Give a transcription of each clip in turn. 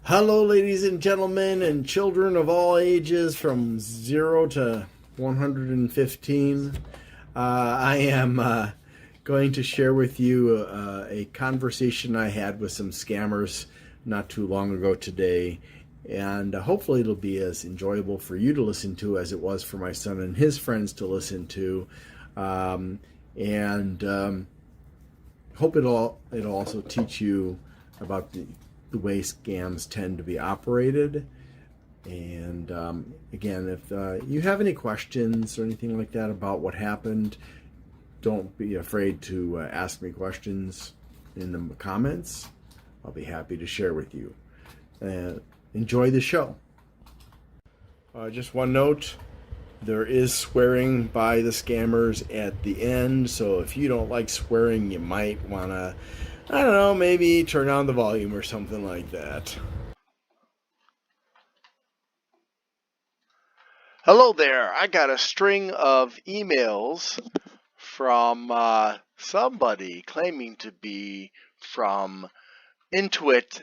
Hello, ladies and gentlemen, and children of all ages from 0 to 115. I am going to share with you a conversation I had with some scammers not too long ago today, and hopefully it'll be as enjoyable for you to listen to as it was for my son and his friends to listen to. And hope it'll also teach you about the way scams tend to be operated. And again, if you have any questions or anything like that about what happened, don't be afraid to ask me questions in the comments. I'll be happy to share with you. Enjoy the show. Just one note, there is swearing by the scammers at the end, so if you don't like swearing, you might want to, I don't know, maybe turn down the volume or something like that. Hello there. I got a string of emails from somebody claiming to be from Intuit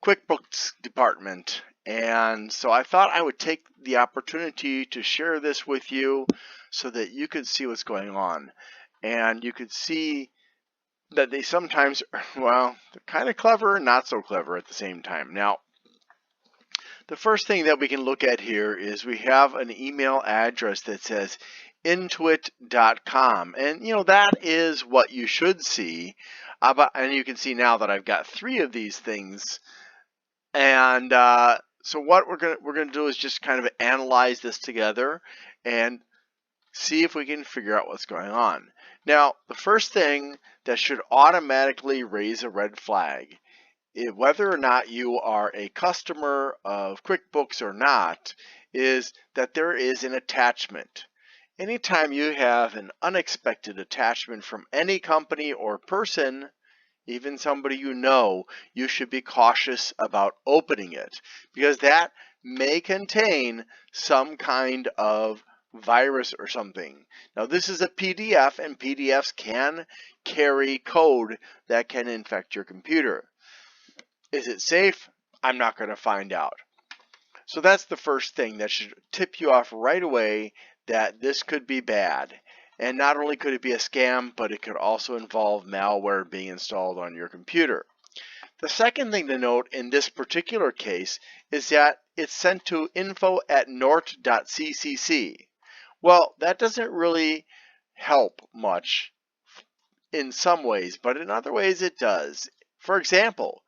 QuickBooks department. And so I thought I would take the opportunity to share this with you so that you could see what's going on. And you could see that they sometimes, well, they're kind of clever and not so clever at the same time. Now, the first thing that we can look at here is we have an email address that says intuit.com. And, that is what you should see. And you can see now that I've got 3 of these things. And so what we're gonna do is just kind of analyze this together and see if we can figure out what's going on. Now, the first thing that should automatically raise a red flag, whether or not you are a customer of QuickBooks or not, is that there is an attachment. Anytime you have an unexpected attachment from any company or person, even somebody you should be cautious about opening it, because that may contain some kind of virus or something. Now, this is a PDF, and PDFs can carry code that can infect your computer. Is it safe? I'm not going to find out. So that's the first thing that should tip you off right away that this could be bad. And not only could it be a scam, but it could also involve malware being installed on your computer. The second thing to note in this particular case is that it's sent to info@nort.ccc. Well, that doesn't really help much in some ways, but in other ways it does. For example,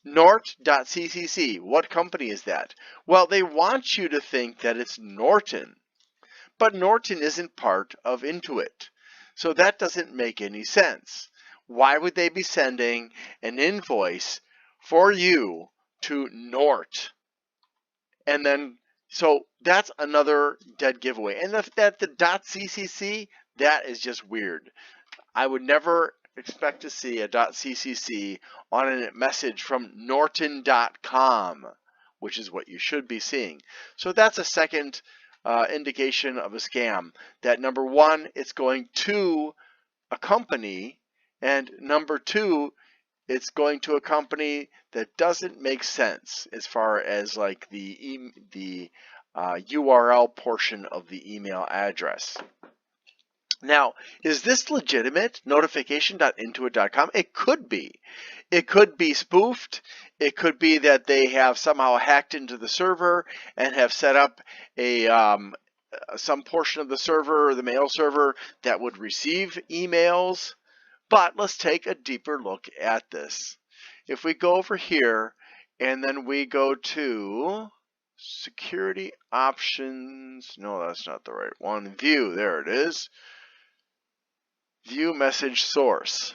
Nort.ccc, what company is that? Well, they want you to think that it's Norton, but Norton isn't part of Intuit. So that doesn't make any sense. Why would they be sending an invoice for you to Nort? And then, so that's another dead giveaway. And that the .ccc, that is just weird. I would never expect to see a .ccc on a message from Norton.com, which is what you should be seeing. So that's a second indication of a scam. That number one, it's going to a company, and number two, it's going to a company that doesn't make sense as far as like the URL portion of the email address. Now, is this legitimate? Notification.intuit.com? It could be. It could be spoofed. It could be that they have somehow hacked into the server and have set up a some portion of the server, or the mail server, that would receive emails. But let's take a deeper look at this. If we go over here and then we go to security options, no, that's not the right one. View, there it is. View message source.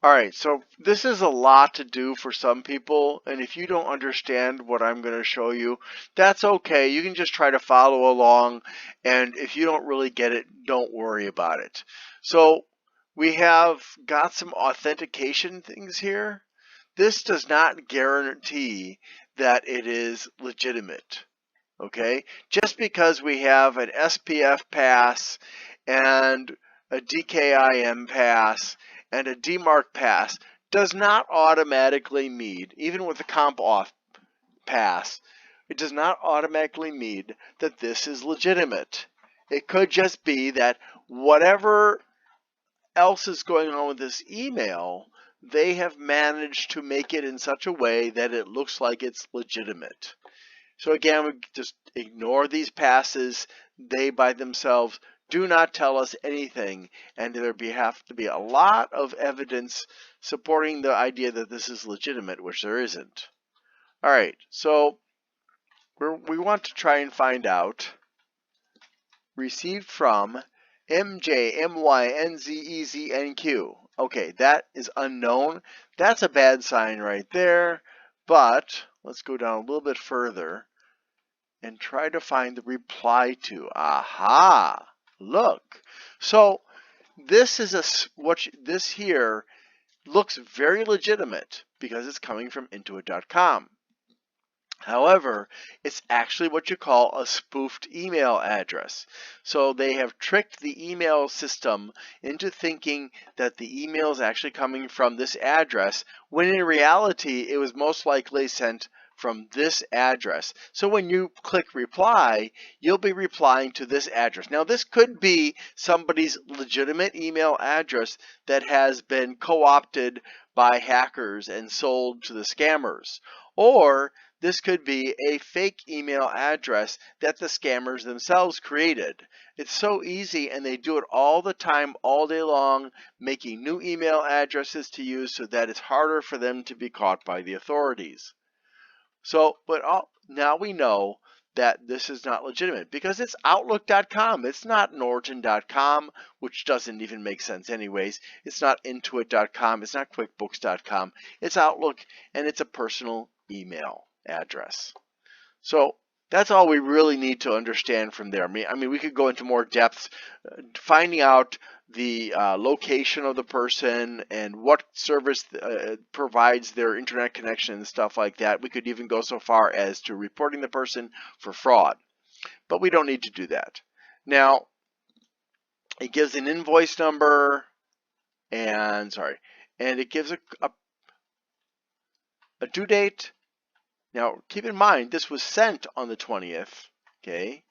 All right, so this is a lot to do for some people, and if you don't understand what I'm going to show you, that's okay. You can just try to follow along, and if you don't really get it, don't worry about it. So we have got some authentication things here. This does not guarantee that it is legitimate, okay? Just because we have an SPF pass and a DKIM pass and a DMARC pass does not automatically mean, even with the comp auth pass, it does not automatically mean that this is legitimate. It could just be that whatever else is going on with this email, they have managed to make it in such a way that it looks like it's legitimate. So again, we just ignore these passes. They by themselves do not tell us anything, and there have to be a lot of evidence supporting the idea that this is legitimate, which there isn't. All right, so we want to try and find out received from MJMYNZEZNQ. Okay, that is unknown. That's a bad sign right there, but let's go down a little bit further and try to find the reply to. Aha! Look. So this is this here looks very legitimate because it's coming from Intuit.com. However, it's actually what you call a spoofed email address. So they have tricked the email system into thinking that the email is actually coming from this address, when in reality it was most likely sent from this address. So when you click reply, you'll be replying to this address. Now this could be somebody's legitimate email address that has been co-opted by hackers and sold to the scammers. Or this could be a fake email address that the scammers themselves created. It's so easy, and they do it all the time, all day long, making new email addresses to use so that it's harder for them to be caught by the authorities. So, now we know that this is not legitimate because it's Outlook.com. It's not Norton.com, which doesn't even make sense anyways. It's not Intuit.com. It's not QuickBooks.com. It's Outlook, and it's a personal email address. So that's all we really need to understand from there. I mean, we could go into more depth, finding out the location of the person and what service provides their internet connection and stuff like that. We could even go so far as to reporting the person for fraud, but we don't need to do that. Now, it gives an invoice number and it gives a due date. Now, keep in mind, this was sent on the 20th, okay?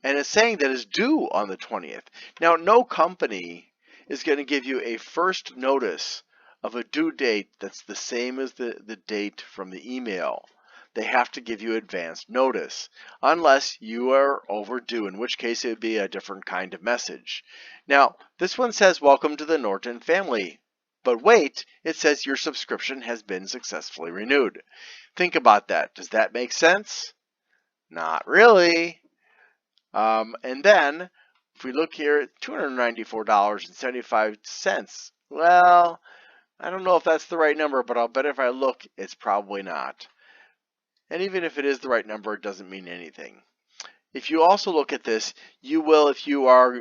And it's saying that it's due on the 20th. Now, no company is going to give you a first notice of a due date that's the same as the date from the email. They have to give you advance notice, unless you are overdue, in which case it would be a different kind of message. Now, this one says, "Welcome to the Norton family." But wait, it says your subscription has been successfully renewed. Think about that. Does that make sense? Not really. And then, if we look here at $294.75, well, I don't know if that's the right number, but I'll bet if I look, it's probably not. And even if it is the right number, it doesn't mean anything. If you also look at this, you will, if you are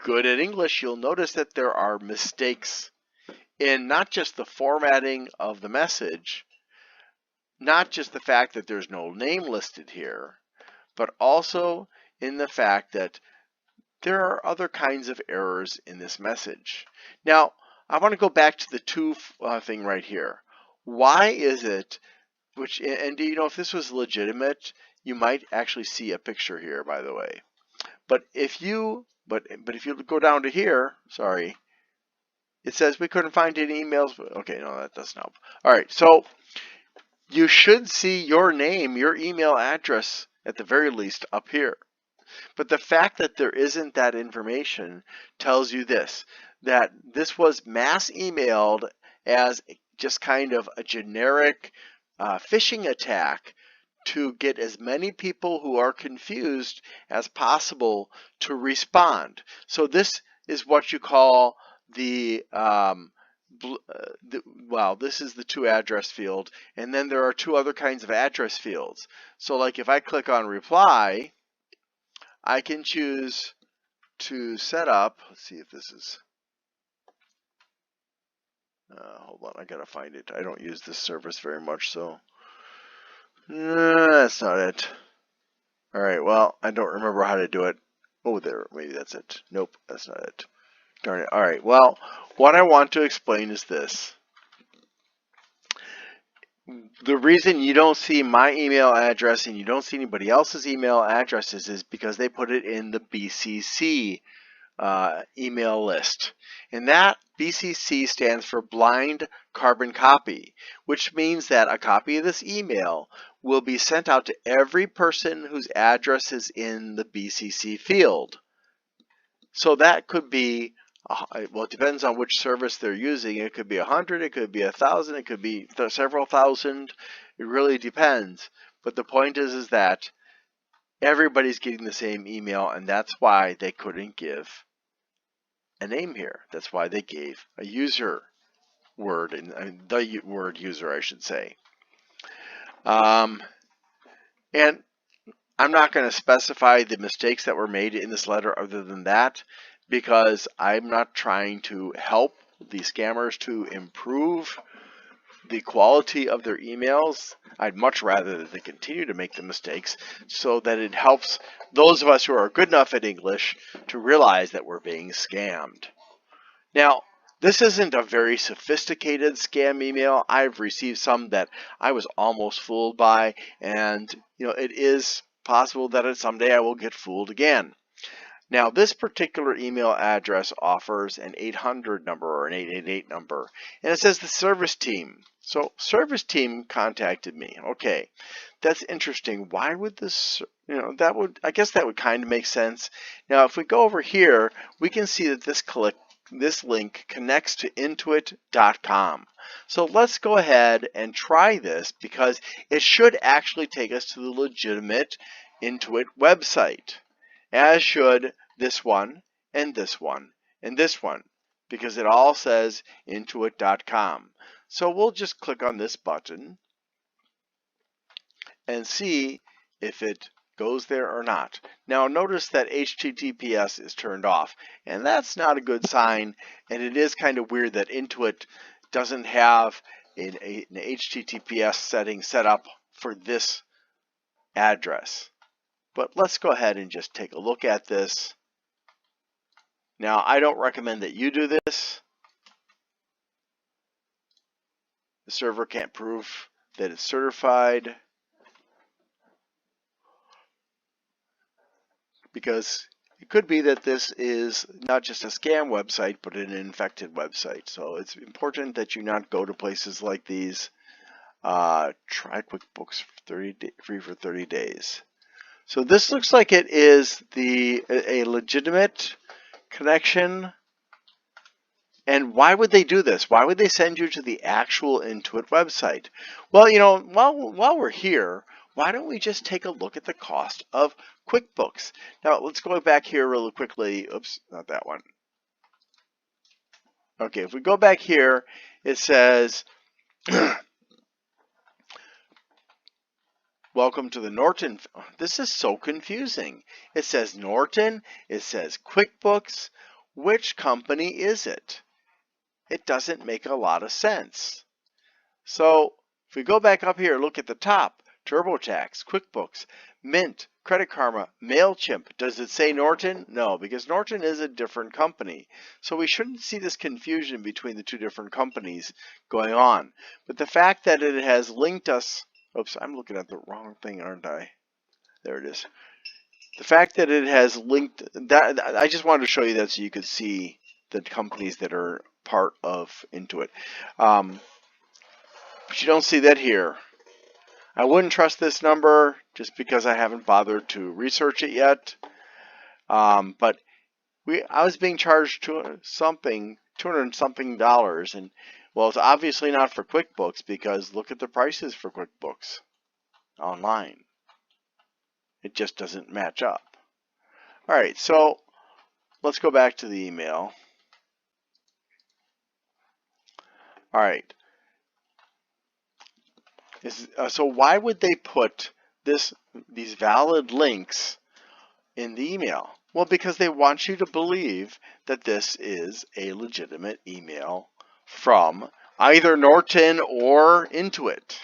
good at English, you'll notice that there are mistakes in not just the formatting of the message, not just the fact that there's no name listed here, but also in the fact that there are other kinds of errors in this message. Now, I want to go back to the to thing right here. Why is it, and do you know if this was legitimate, you might actually see a picture here, by the way. But if you go down to here, it says we couldn't find any emails. Okay, no, that doesn't help. All right, so you should see your name, your email address, at the very least, up here. But the fact that there isn't that information tells you this, that this was mass emailed as just kind of a generic phishing attack to get as many people who are confused as possible to respond. So this is what you call this is the to address field, and then there are two other kinds of address fields. So like if I click on reply, I can choose to set up, let's see if this is, hold on, I gotta find it. I don't use this service very much, so that's not it. All right, well, I don't remember how to do it. Oh, there, maybe that's it. Nope, that's not it. Darn it. All right, well, what I want to explain is this. The reason you don't see my email address and you don't see anybody else's email addresses is because they put it in the BCC email list. And that BCC stands for blind carbon copy, which means that a copy of this email will be sent out to every person whose address is in the BCC field. So that could be, well, it depends on which service they're using. It could be 100, it could be 1,000, it could be several thousand. It really depends. But the point is that everybody's getting the same email, and that's why they couldn't give a name here. That's why they gave a user word, and the word user, I should say. And I'm not going to specify the mistakes that were made in this letter other than that, because I'm not trying to help the scammers to improve the quality of their emails. I'd much rather that they continue to make the mistakes so that it helps those of us who are good enough at English to realize that we're being scammed. Now, this isn't a very sophisticated scam email. I've received some that I was almost fooled by, and it is possible that someday I will get fooled again. Now, this particular email address offers an 800 number or an 888 number, and it says the service team. So, service team contacted me. Okay, that's interesting. Why would this, I guess that would kind of make sense. Now, if we go over here, we can see that this link connects to intuit.com. So let's go ahead and try this, because it should actually take us to the legitimate Intuit website, as should this one and this one and this one, because it all says intuit.com. So we'll just click on this button and see if it goes there or not. Now notice that HTTPS is turned off, and that's not a good sign, and it is kind of weird that Intuit doesn't have an HTTPS setting set up for this address. But let's go ahead and just take a look at this. Now, I don't recommend that you do this. The server can't prove that it's certified, because it could be that this is not just a scam website, but an infected website. So it's important that you not go to places like these. Try QuickBooks free for 30 days. So this looks like it is a legitimate connection. And why would they do this? Why would they send you to the actual Intuit website? Well, while we're here, why don't we just take a look at the cost of QuickBooks? Now, let's go back here really quickly. Oops, not that one. Okay, if we go back here, it says, welcome to the Norton. This is so confusing. It says Norton. It says QuickBooks. Which company is it? It doesn't make a lot of sense. So if we go back up here, look at the top, TurboTax, QuickBooks, Mint, Credit Karma, MailChimp. Does it say Norton? No, because Norton is a different company. So we shouldn't see this confusion between the two different companies going on. But the fact that it has linked us, oops, I'm looking at the wrong thing, aren't I? There it is. The fact that it has linked, I just wanted to show you that so you could see the companies that are part of Intuit. But you don't see that here. I wouldn't trust this number just because I haven't bothered to research it yet. But I was being charged $200 something, and well, it's obviously not for QuickBooks, because look at the prices for QuickBooks online. It just doesn't match up. All right, so let's go back to the email. All right. So why would they put these valid links in the email? Well, because they want you to believe that this is a legitimate email from either Norton or Intuit.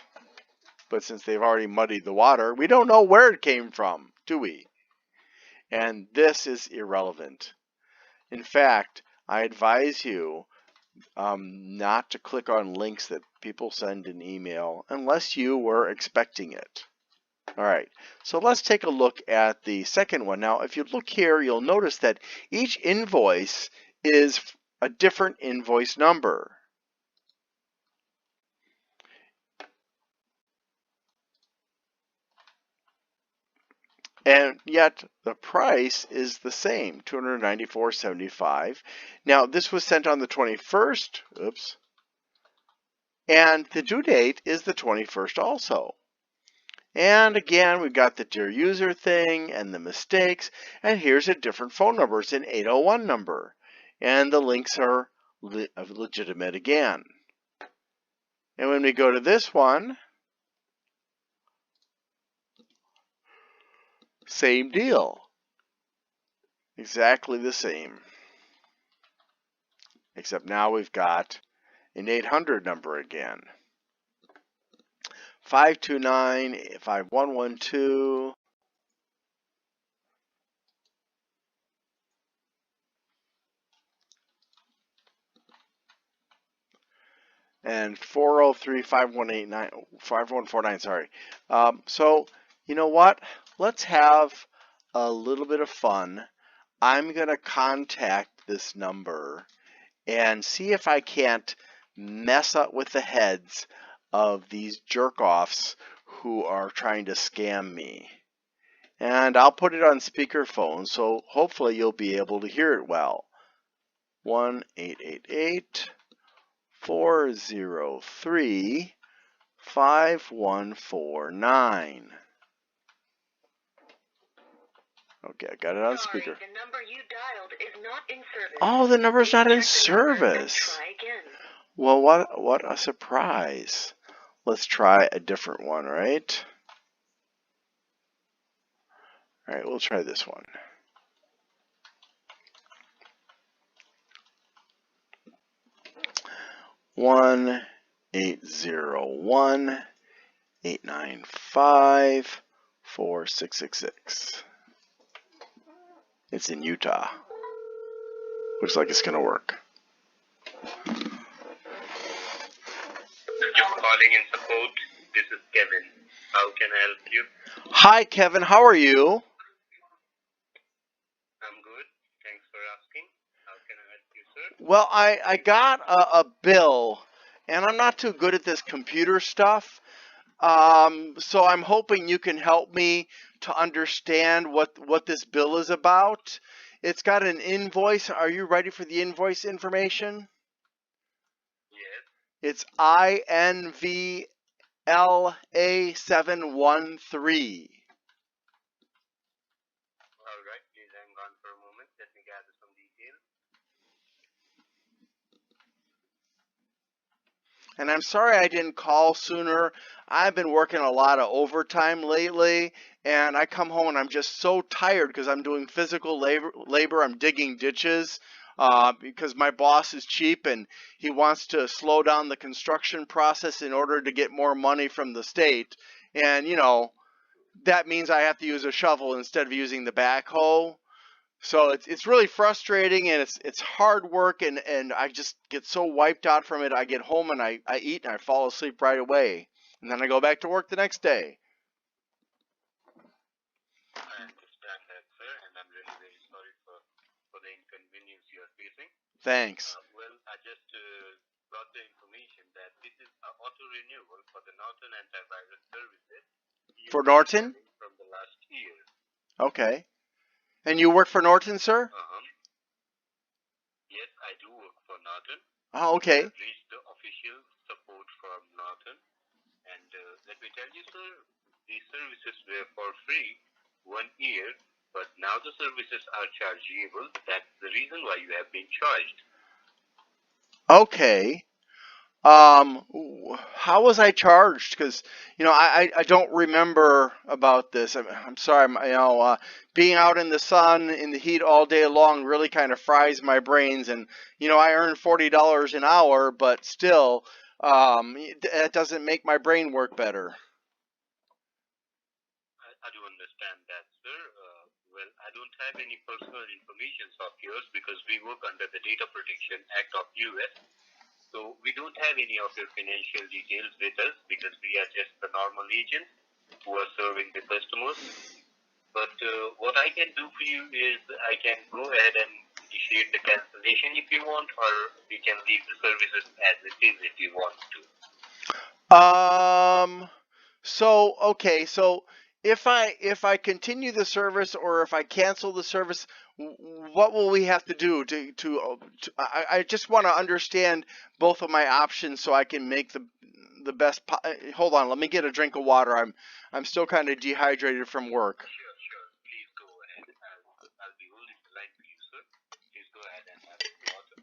But since they've already muddied the water, we don't know where it came from, do we? And this is irrelevant. In fact, I advise you not to click on links that people send in email unless you were expecting it. All right, so let's take a look at the second one. Now, if you look here, you'll notice that each invoice is a different invoice number. And yet the price is the same, $294.75. Now, this was sent on the 21st, oops, and the due date is the 21st also. And again, we've got the dear user thing and the mistakes, and here's a different phone number. It's an 801 number, and the links are legitimate again. And when we go to this one, same deal. Exactly the same. Except now we've got an 800 number again. 529-5112. And 403-5149, sorry. So, you know what? Let's have a little bit of fun. I'm going to contact this number and see if I can't mess up with the heads of these jerk-offs who are trying to scam me. And I'll put it on speakerphone, so hopefully you'll be able to hear it well. 1-888-403-5149. Okay, I got it on speaker. The number you dialed is not in service. Oh, the number's not in service. Try again. Well, what a surprise. Let's try a different one, right? All right, we'll try this one. One 801-895-4666. It's in Utah. Looks like it's gonna work. You're calling in support. This is Kevin. How can I help you? Hi, Kevin. How are you? I'm good. Thanks for asking. How can I help you, sir? Well, I got a bill, and I'm not too good at this computer stuff. So I'm hoping you can help me to understand what this bill is about. It's got an invoice. Are you ready for the invoice information? Yes. It's INVLA713. All right. Please hang on for a moment. Let me gather some details. And I'm sorry I didn't call sooner. I've been working a lot of overtime lately, and I come home and I'm just so tired because I'm doing physical labor. I'm digging ditches because my boss is cheap and he wants to slow down the construction process in order to get more money from the state. And, you know, that means I have to use a shovel instead of using the backhoe. So it's really frustrating, and it's hard work, and I just get so wiped out from it. I get home and I eat and I fall asleep right away, and then I go back to work the next day. I understand that, sir, and I'm really very sorry for the inconvenience you are facing. Thanks. Well, I just got the information that this is an auto renewal for the Norton antivirus services. For Norton? From the last year. Okay. And you work for Norton, sir? Yes, I do work for Norton. Oh, okay. I've reached the official support from Norton. And let me tell you, sir, these services were for free 1 year, but now the services are chargeable. That's the reason why you have been charged. Okay. How was I charged? Because, you know, I don't remember about this. I'm sorry, you know, being out in the sun, in the heat all day long really kind of fries my brains. And, you know, I earn $40 an hour, but still, that doesn't make my brain work better. I do understand that, sir. Well, I don't have any personal information of yours because we work under the Data Protection Act of US. So we don't have any of your financial details with us because we are just the normal agents who are serving the customers. But what I can do for you is I can go ahead and initiate the cancellation if you want, or we can leave the services as it is if you want to. So okay, so if I continue the service or if I cancel the service, what will we have to do to I just want to understand both of my options so I can make the best. Hold on, let me get a drink of water. I'm still kind of dehydrated from work. Sure. Please go ahead. I'll be holding the line for you, sir. Please go ahead and have some water.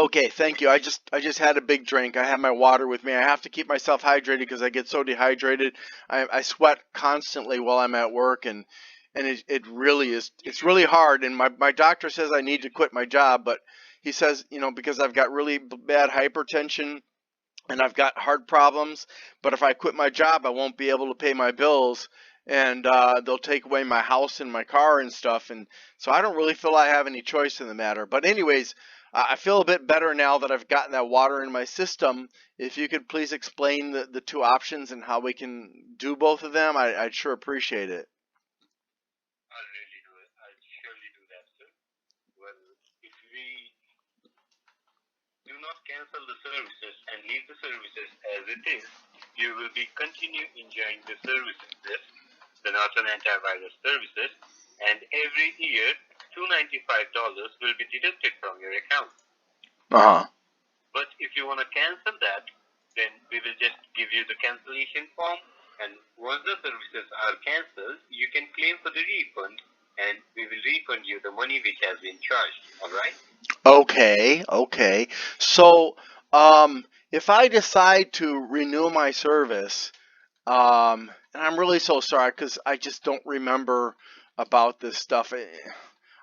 Okay, thank you. I just had a big drink. I have my water with me. I have to keep myself hydrated because I get so dehydrated. I sweat constantly while I'm at work, and it really is. It's really hard. And my doctor says I need to quit my job, but he says, because I've got really bad hypertension and I've got heart problems. But if I quit my job, I won't be able to pay my bills, and they'll take away my house and my car and stuff. And so I don't really feel I have any choice in the matter. But anyways, I feel a bit better now that I've gotten that water in my system. If you could please explain the two options and how we can do both of them, I'd sure appreciate it. I'll really do it. I'll surely do that, sir. Well, if we do not cancel the services and leave the services as it is, you will be continue enjoying the services, the Norton antivirus services, and every year $295 will be deducted from your account. Uh-huh. But if you want to cancel that, then we will just give you the cancellation form, and once the services are cancelled, you can claim for the refund, and we will refund you the money which has been charged. All right? Okay. So, if I decide to renew my service, and I'm really so sorry because I just don't remember about this stuff.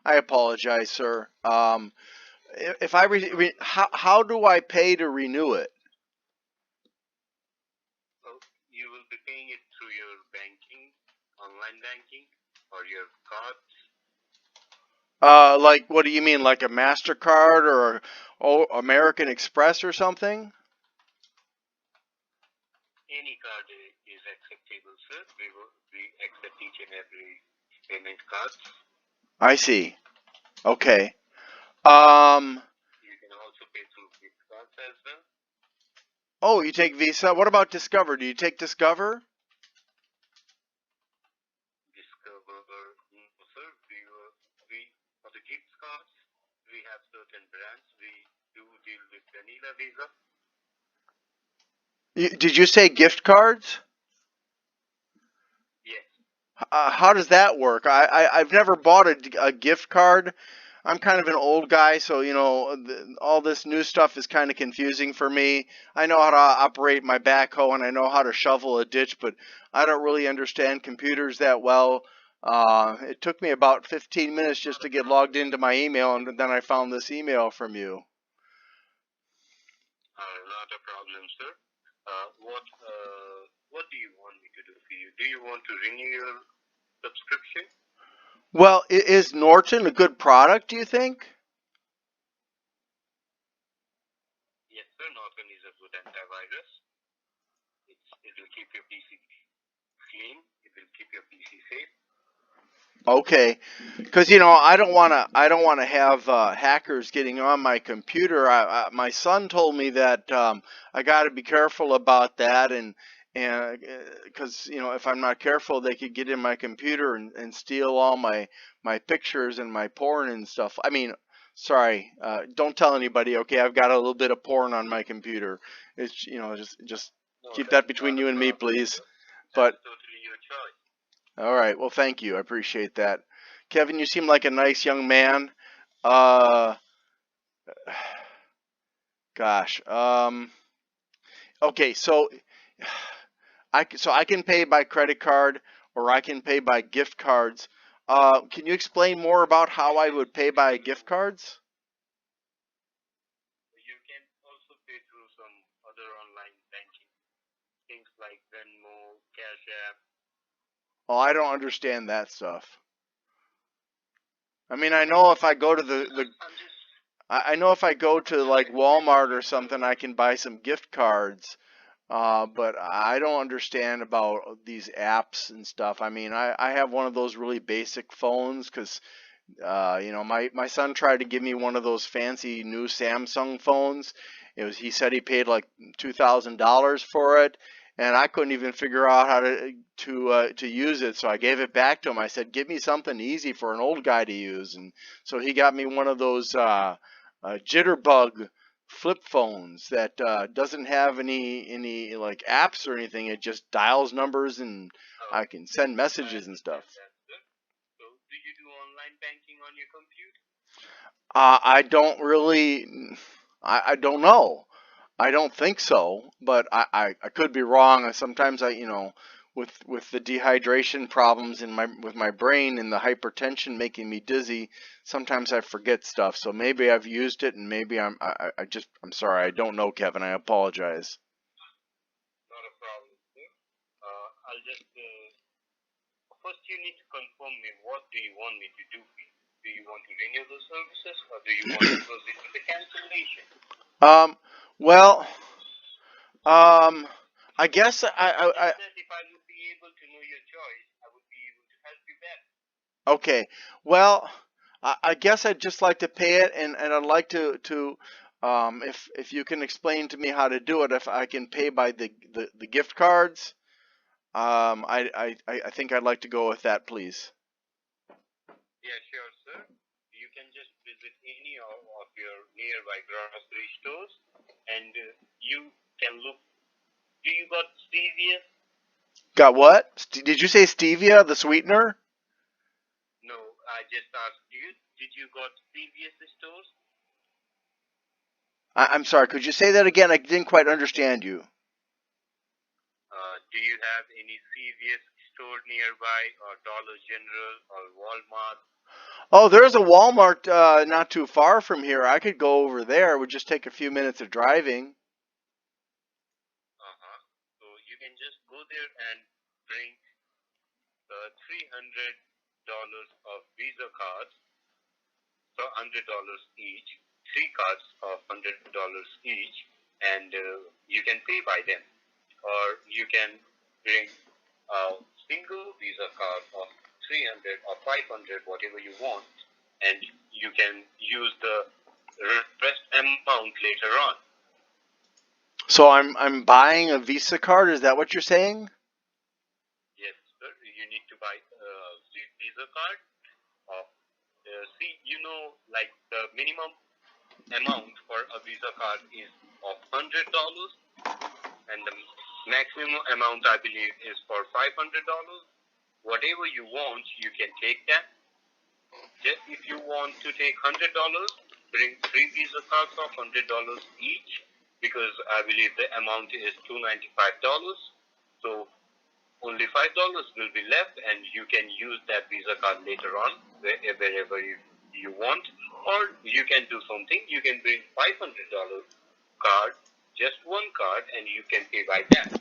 I apologize, sir. If I how do I pay to renew it? So you will be paying it through your banking, online banking, or your card. Like what do you mean, like a MasterCard or American Express or something? Any card is acceptable, sir. We accept each and every payment cards. I see. Okay. Um. You can also pay through gift cards as well. Oh, you take Visa. What about Discover? Do you take Discover? Discover, no, sir. We for the gift cards, we have certain brands. We do deal with Vanilla Visa. Did you say gift cards? Yes. How does that work? I've never bought a gift card. I'm kind of an old guy, so all this new stuff is kind of confusing for me. I know how to operate my backhoe and I know how to shovel a ditch, but I don't really understand computers that well. It took me about 15 minutes just to get logged into my email, and then I found this email from you. Not a problem, sir. What do you want me to do for you? Do you want to renew your subscription? Well, is Norton a good product, do you think? Yes, sir. Norton is a good antivirus. It will keep your PC clean. It will keep your PC safe. Okay, because I don't want to have hackers getting on my computer. My son told me that I got to be careful about that, and because if I'm not careful, they could get in my computer and steal all my pictures and my porn and stuff. I mean, sorry, don't tell anybody. Okay, I've got a little bit of porn on my computer. It's just No, keep that that's between not a you and me, problem, please. sir. But That's totally your choice. all right. Well, thank you. I appreciate that. Kevin, you seem like a nice young man. Uh, gosh. Okay, so I can pay by credit card or I can pay by gift cards. Can you explain more about how I would pay by gift cards? You can also pay through some other online banking things like Venmo, Cash App. Oh, I don't understand that stuff. I mean, I know if I go to the I'm just I know if I go to like Walmart or something, I can buy some gift cards. But I don't understand about these apps and stuff. I mean, I have one of those really basic phones because my son tried to give me one of those fancy new Samsung phones. He said he paid like $2,000 for it, and I couldn't even figure out how to use it. So I gave it back to him. I said, "Give me something easy for an old guy to use." And so he got me one of those jitterbug flip phones that doesn't have any like apps or anything. It just dials numbers and Oh, I can send I messages and stuff. understand that, sir. So, do you do online banking on your computer? I don't really, I don't know. I don't think so, but I could be wrong. Sometimes with the dehydration problems with my brain and the hypertension making me dizzy, sometimes I forget stuff. So maybe I've used it and maybe I'm sorry. I don't know, Kevin. I apologize. Not a problem, sir. I'll just first you need to confirm me what do you want me to do for you. Do you want to renew the services or do you want to proceed with the cancellation? Um, well, um, I guess Just that if I would be able to know your choice, I would be able to help you better. okay. Well, I guess I'd just like to pay it, and I'd like to if you can explain to me how to do it, if I can pay by the gift cards, I think I'd like to go with that, please. Yeah, sure, sir. You can just visit any of your nearby grocery stores and you can look. Do you got stevia? Got what? Did you say stevia, the sweetener? No, I just asked you. Did you got stevia stores? I'm sorry. Could you say that again? I didn't quite understand you. Do you have any CVS store nearby or Dollar General or Walmart? Oh, there's a Walmart not too far from here. I could go over there. It would just take a few minutes of driving. Uh-huh. So you can just go there and bring $300 of Visa cards, so $100 each, three cards of $100 each, and you can pay by them. Or you can bring a single Visa card of 300 or 500, whatever you want, and you can use the rest amount later on. So I'm buying a Visa card. Is that what you're saying? Yes, sir. You need to buy a Visa card. See, like the minimum amount for a Visa card is of $100, and the maximum amount I believe is for $500. Whatever you want, you can take that. Just if you want to take $100, bring three Visa cards of $100 each, because I believe the amount is $295. So only $5 will be left, and you can use that Visa card later on wherever you want. Or you can do something. You can bring $500 card, just one card, and you can pay by that.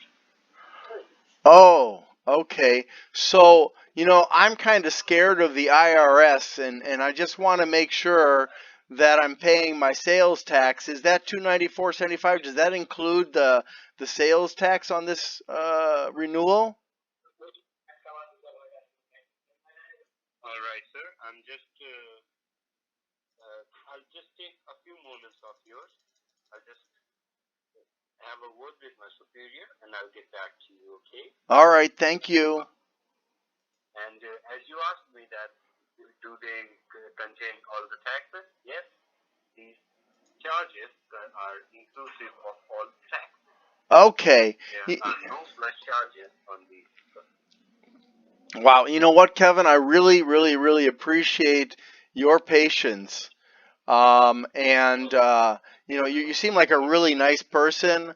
Oh, okay. So, I'm kind of scared of the IRS and I just want to make sure that I'm paying my sales tax. Is that 294.75? Does that include the sales tax on this renewal? All right, sir. I'll just take a few moments of yours. I'll just have a word with my superior, and I'll get back to you. Okay? All right, thank you. And as you asked me that, do they contain all the taxes? Yes, these charges are inclusive of all taxes. Okay. There are no plus charges on these. Wow, you know what, Kevin? I really, really, really appreciate your patience. And you seem like a really nice person.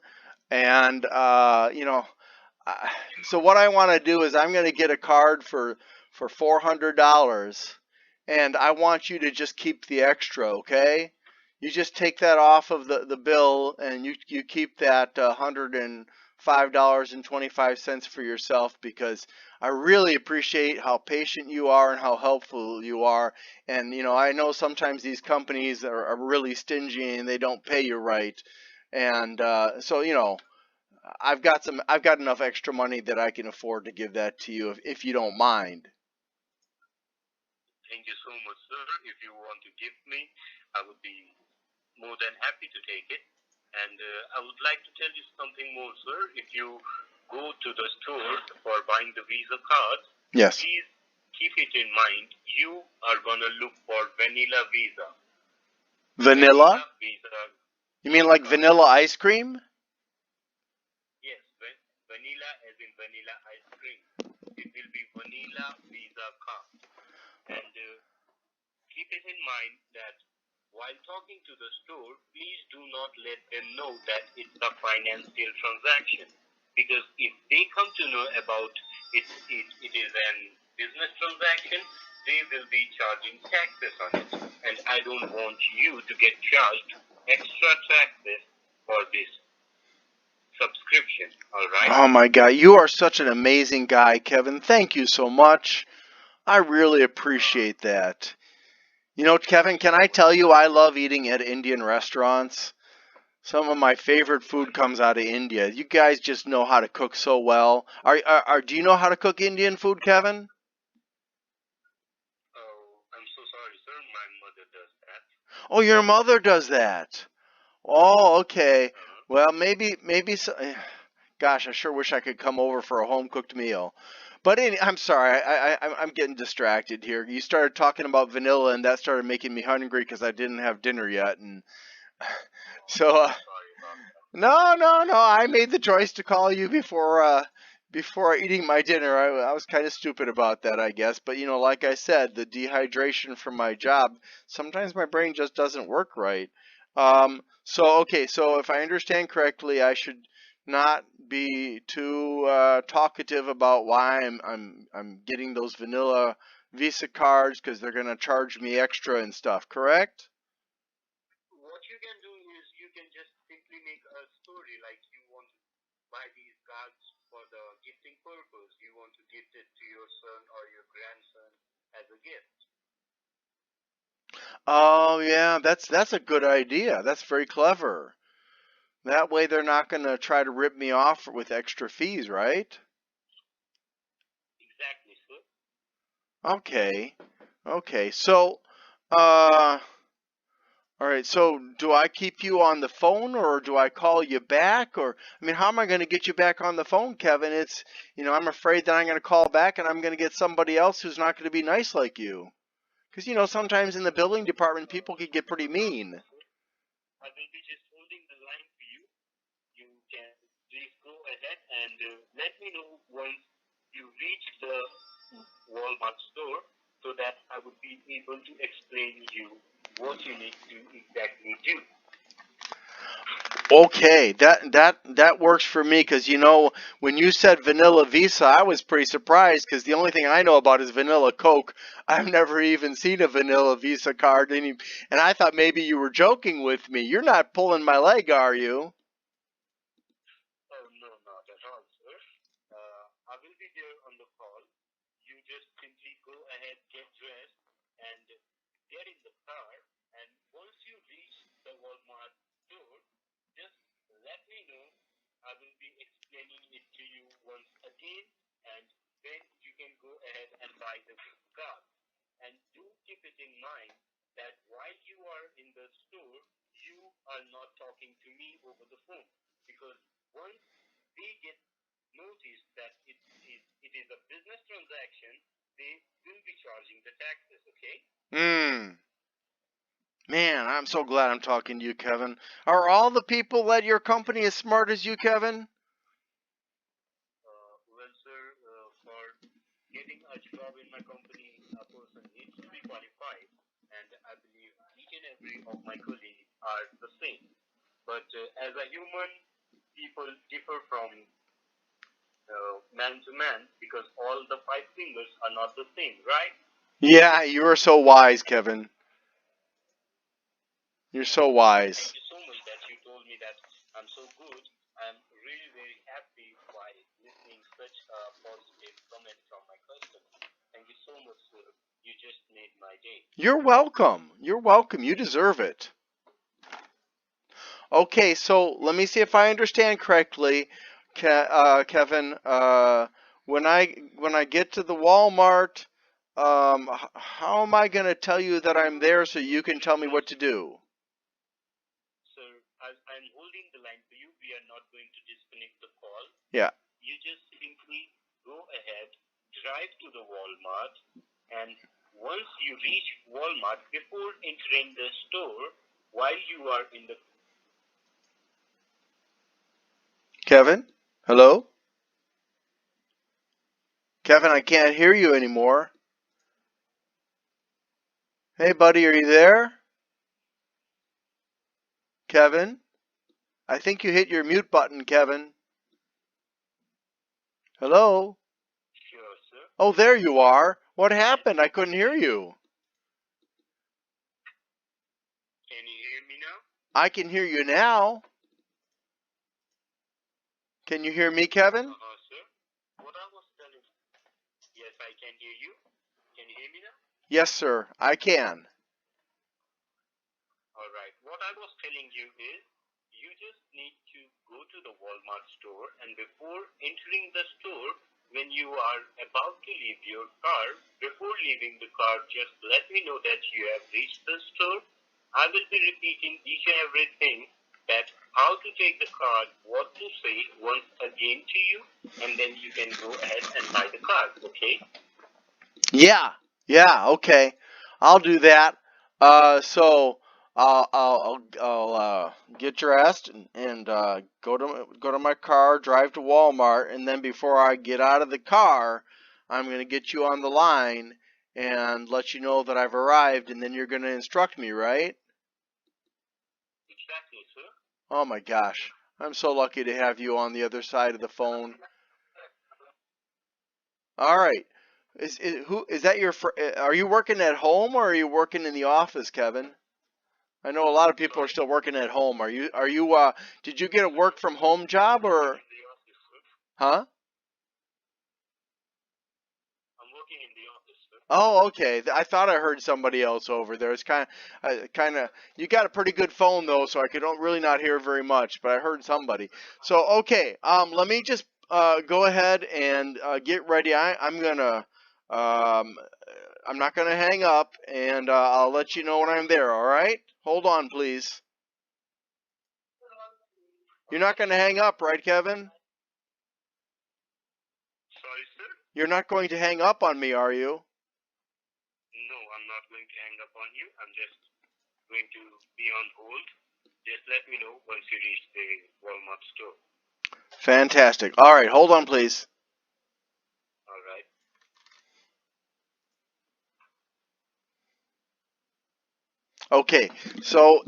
And so what I want to do is I'm going to get a card for $400, and I want you to just keep the extra, okay? You just take that off of the bill, and you keep that $5.25 for yourself because I really appreciate how patient you are and how helpful you are. And I know sometimes these companies are really stingy and they don't pay you right. And so I've got enough extra money that I can afford to give that to you if you don't mind. Thank you so much, sir. If you want to give me, I would be more than happy to take it. And I would like to tell you something more, sir. If you go to the store for buying the Visa cards, Yes. please keep it in mind. You are gonna look for vanilla Visa. Vanilla? Visa. You mean like vanilla ice cream? Yes, vanilla as in vanilla ice cream. It will be vanilla Visa card. And keep it in mind that while talking to the store, please do not let them know that it's a financial transaction. Because if they come to know about it is an business transaction, they will be charging taxes on it. And I don't want you to get charged extra taxes for this subscription. All right? Oh my God, you are such an amazing guy, Kevin. Thank you so much. I really appreciate that. Kevin, can I tell you I love eating at Indian restaurants? Some of my favorite food comes out of India. You guys just know how to cook so well. Do you know how to cook Indian food, Kevin? Oh, I'm so sorry, sir. My mother does that. Oh, your mother does that. Oh, okay. Uh-huh. Well, maybe so. Gosh, I sure wish I could come over for a home cooked meal. But I'm sorry, I'm getting distracted here. You started talking about vanilla, and that started making me hungry because I didn't have dinner yet, and so Sorry about that. no. I made the choice to call you before eating my dinner. I was kind of stupid about that, I guess. But like I said, the dehydration from my job, sometimes my brain just doesn't work right. So okay, so if I understand correctly, I should not be too talkative about why I'm getting those vanilla Visa cards because they're gonna charge me extra and stuff. Correct? What you can do is you can just simply make a story like you want to buy these cards for the gifting purpose. You want to gift it to your son or your grandson as a gift. Oh yeah, that's a good idea. That's very clever. That way they're not going to try to rip me off with extra fees, right? Exactly, sir. Okay. Okay. So, uh, all right. So, do I keep you on the phone or do I call you back? Or, I mean, how am I going to get you back on the phone, Kevin? I'm afraid that I'm going to call back and I'm going to get somebody else who's not going to be nice like you. Because, sometimes in the billing department, people can get pretty mean. I will be just holding the line for you. You can please go ahead and let me know once you reach the Walmart store so that I would be able to explain you what you need to exactly do. Okay, that works for me because when you said vanilla Visa, I was pretty surprised because the only thing I know about is vanilla Coke. I've never even seen a vanilla Visa card, and I thought maybe you were joking with me. You're not pulling my leg, are you? Oh, no, not at all, sir. I will be there on the call. You just simply go ahead, get dressed, and get in the car. And once you reach the Walmart store, just let me know. I will be explaining it to you once again, and then you can go ahead and buy the card. And do keep it in mind that while you are in the store, you are not talking to me over the phone because once they get notice that it is a business transaction, they will be charging the taxes. Okay? Hmm. Man, I'm so glad I'm talking to you, Kevin. Are all the people at your company as smart as you, Kevin? Well, sir, for getting a job in my company, a person needs to be qualified, and I believe each and every of my colleagues are the same. But as a human, people differ from man to man because all the five fingers are not the same, right? Yeah, you are so wise, Kevin. You're so Thank wise. you so much that you told me that I'm so good. I'm really very happy You're welcome. You're welcome. You deserve it. Okay, so let me see if I understand correctly, Kevin. When I get to the Walmart, how am I going to tell you that I'm there so you can tell me what to do? Sir, I'm holding the line for you. We are not going to disconnect the call. Yeah. You just simply go ahead, drive to the Walmart, and once you reach Walmart, before entering the store, while you are in the Kevin? Hello? Kevin, I can't hear you anymore. Hey, buddy, are you there? Kevin? I think you hit your mute button, Kevin. Hello? sure, sir. Oh, there you are. What happened? I couldn't hear you. Can you hear me now? I can hear you now. Can you hear me, Kevin? Sir. What I was telling. Yes, I can hear you. Can you hear me now? Yes, sir. I can. All right. What I was telling you is, you just need to go to the Walmart store, and before entering the store, when you are about to leave your car, before leaving the car, just let me know that you have reached the store. I will be repeating each and everything, that how to take the card, what to say once again to you, and then you can go ahead and buy the card, okay? Yeah. Yeah. Okay. I'll do that. So I'll get dressed and go to my car, drive to Walmart, and then before I get out of the car, I'm gonna get you on the line and let you know that I've arrived, and then you're gonna instruct me, right? Exactly, sir. Oh my gosh, I'm so lucky to have you on the other side of the phone. All right. Is that your are you working at home or are you working in the office, Kevin? I know a lot of people are still working at home. Are you did you get a work from home job or huh? I'm working in the office, sir. Oh, okay. I thought I heard somebody else over there. It's kind of. You got a pretty good phone though, so I could don't really not hear very much, but I heard somebody. So okay, let me just go ahead and get ready. Um, I'm not gonna hang up, and I'll let you know when I'm there. All right? Hold on, please. You're not gonna hang up, right, Kevin? Sorry, sir? You're not going to hang up on me, are you? No, I'm not going to hang up on you. I'm just going to be on hold. Just let me know once you reach the Walmart store. Fantastic. All right, hold on, please. All right. Okay, so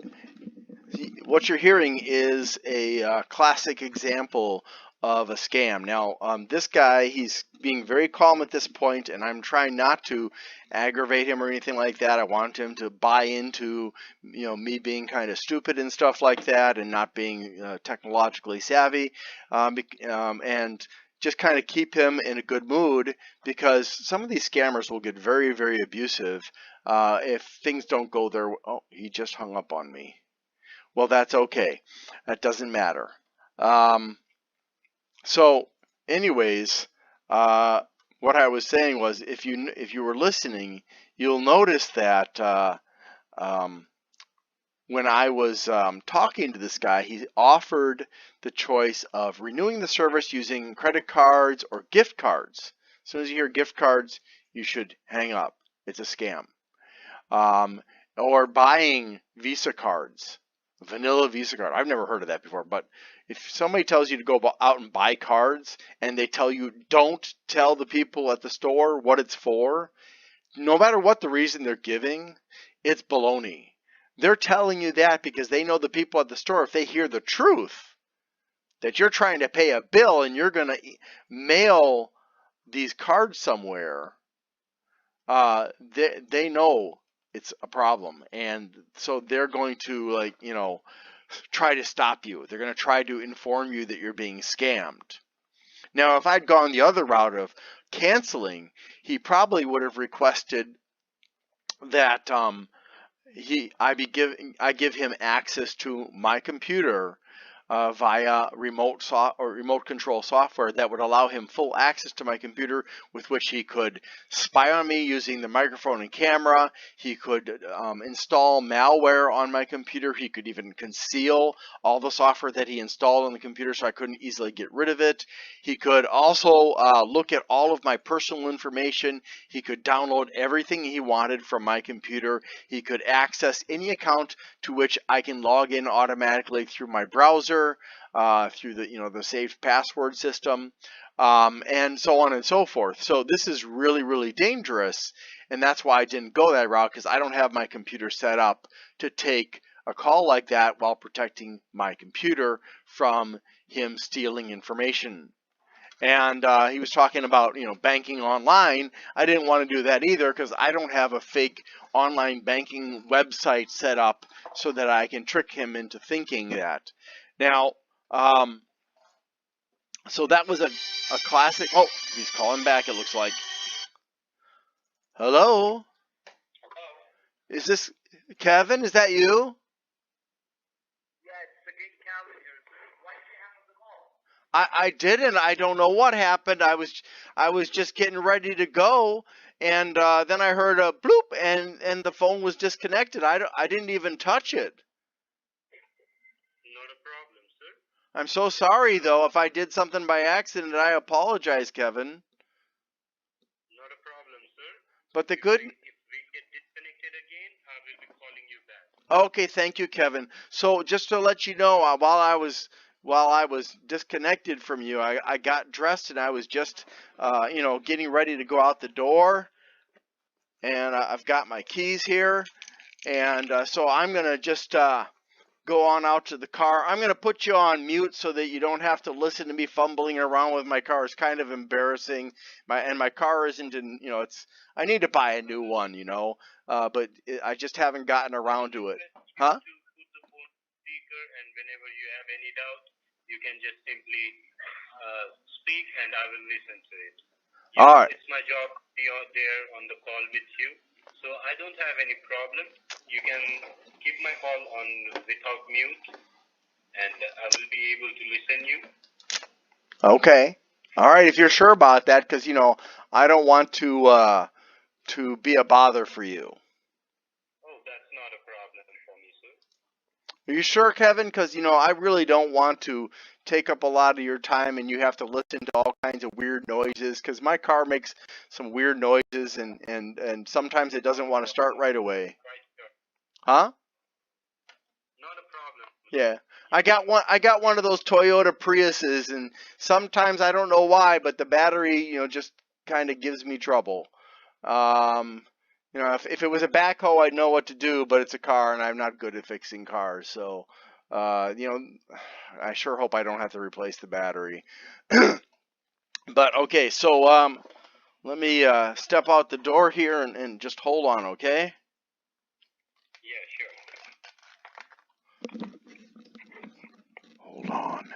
what you're hearing is a classic example of a scam. Now, this guy, he's being very calm at this point, and I'm trying not to aggravate him or anything like that. I want him to buy into, me being kind of stupid and stuff like that, and not being technologically savvy, and just kind of keep him in a good mood, because some of these scammers will get very, very abusive if things don't go their way. Oh, he just hung up on me. Well, that's okay. That doesn't matter. Um, so, anyways, uh, what I was saying was, if you were listening, you'll notice that um, when I was talking to this guy, he offered the choice of renewing the service using credit cards or gift cards. As soon as you hear gift cards, you should hang up. It's a scam. Um, or buying Visa cards, vanilla Visa card. I've never heard of that before, but if somebody tells you to go out and buy cards and they tell you don't tell the people at the store what it's for, no matter what the reason they're giving, it's baloney. They're telling you that because they know the people at the store, if they hear the truth that you're trying to pay a bill and you're going to mail these cards somewhere, they know it's a problem, and so they're going to try to stop you. They're going to try to inform you that you're being scammed. Now, if I'd gone the other route of canceling, he probably would have requested that I give him access to my computer via remote control software that would allow him full access to my computer, with which he could spy on me using the microphone and camera. He could install malware on my computer. He could even conceal all the software that he installed on the computer so I couldn't easily get rid of it. He could also look at all of my personal information. He could download everything he wanted from my computer. He could access any account to which I can log in automatically through my browser, through the saved password system, and so on and so forth. So this is really, really dangerous, and that's why I didn't go that route, because I don't have my computer set up to take a call like that while protecting my computer from him stealing information. And he was talking about banking online. I didn't want to do that either, because I don't have a fake online banking website set up so that I can trick him into thinking that. Now, so that was a classic. Oh, he's calling back, it looks like. Hello? Is this Kevin? Is that you? I didn't. I don't know what happened. I was just getting ready to go, and then I heard a bloop, and the phone was disconnected. I didn't even touch it. Not a problem, sir. I'm so sorry, though. If I did something by accident, I apologize, Kevin. Not a problem, sir. But the good. If we get disconnected again, I will be calling you back. Okay, thank you, Kevin. So just to let you know, while I was disconnected from you, I got dressed and I was just getting ready to go out the door, and I've got my keys here, and so I'm gonna just go on out to the car. I'm gonna put you on mute so that you don't have to listen to me fumbling around with my car. It's kind of embarrassing. My car isn't in, it's, I need to buy a new one, but I just haven't gotten around to it. Huh? To put the phone speaker, and whenever you have any doubt, you can just simply speak, and I will listen to it. All right. It's my job to be out there on the call with you, so I don't have any problem. You can keep my call on without mute, and I will be able to listen you. Okay. All right. If you're sure about that, because I don't want to be a bother for you. Oh, that's not a problem for me, sir. Are you sure, Kevin? Because I really don't want to take up a lot of your time and you have to listen to all kinds of weird noises. Because my car makes some weird noises, and sometimes it doesn't want to start right away. Right, sir. Huh? Not a problem. Yeah. I got one of those Toyota Priuses, and sometimes I don't know why, but the battery, just kind of gives me trouble. If it was a backhoe, I'd know what to do, but it's a car, and I'm not good at fixing cars. So, I sure hope I don't have to replace the battery. But okay, so let me step out the door here and just hold on, okay? Yeah, sure. Hold on.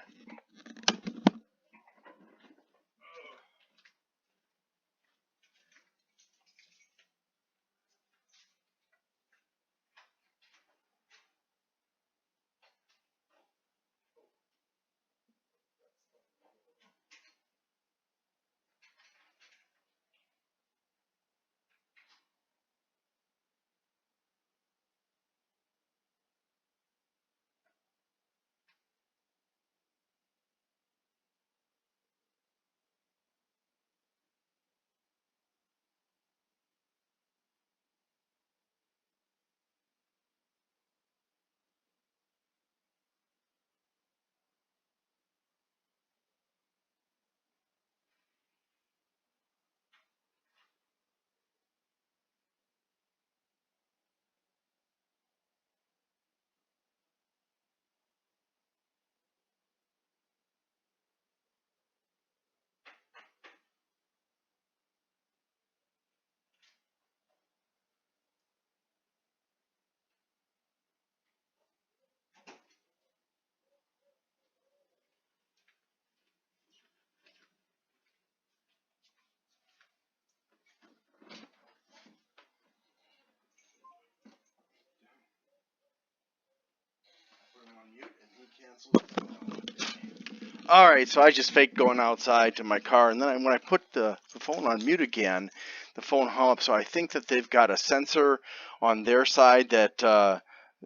Alright, so I just faked going outside to my car, and then when I put the phone on mute again, the phone hung up. So I think that they've got a sensor on their side that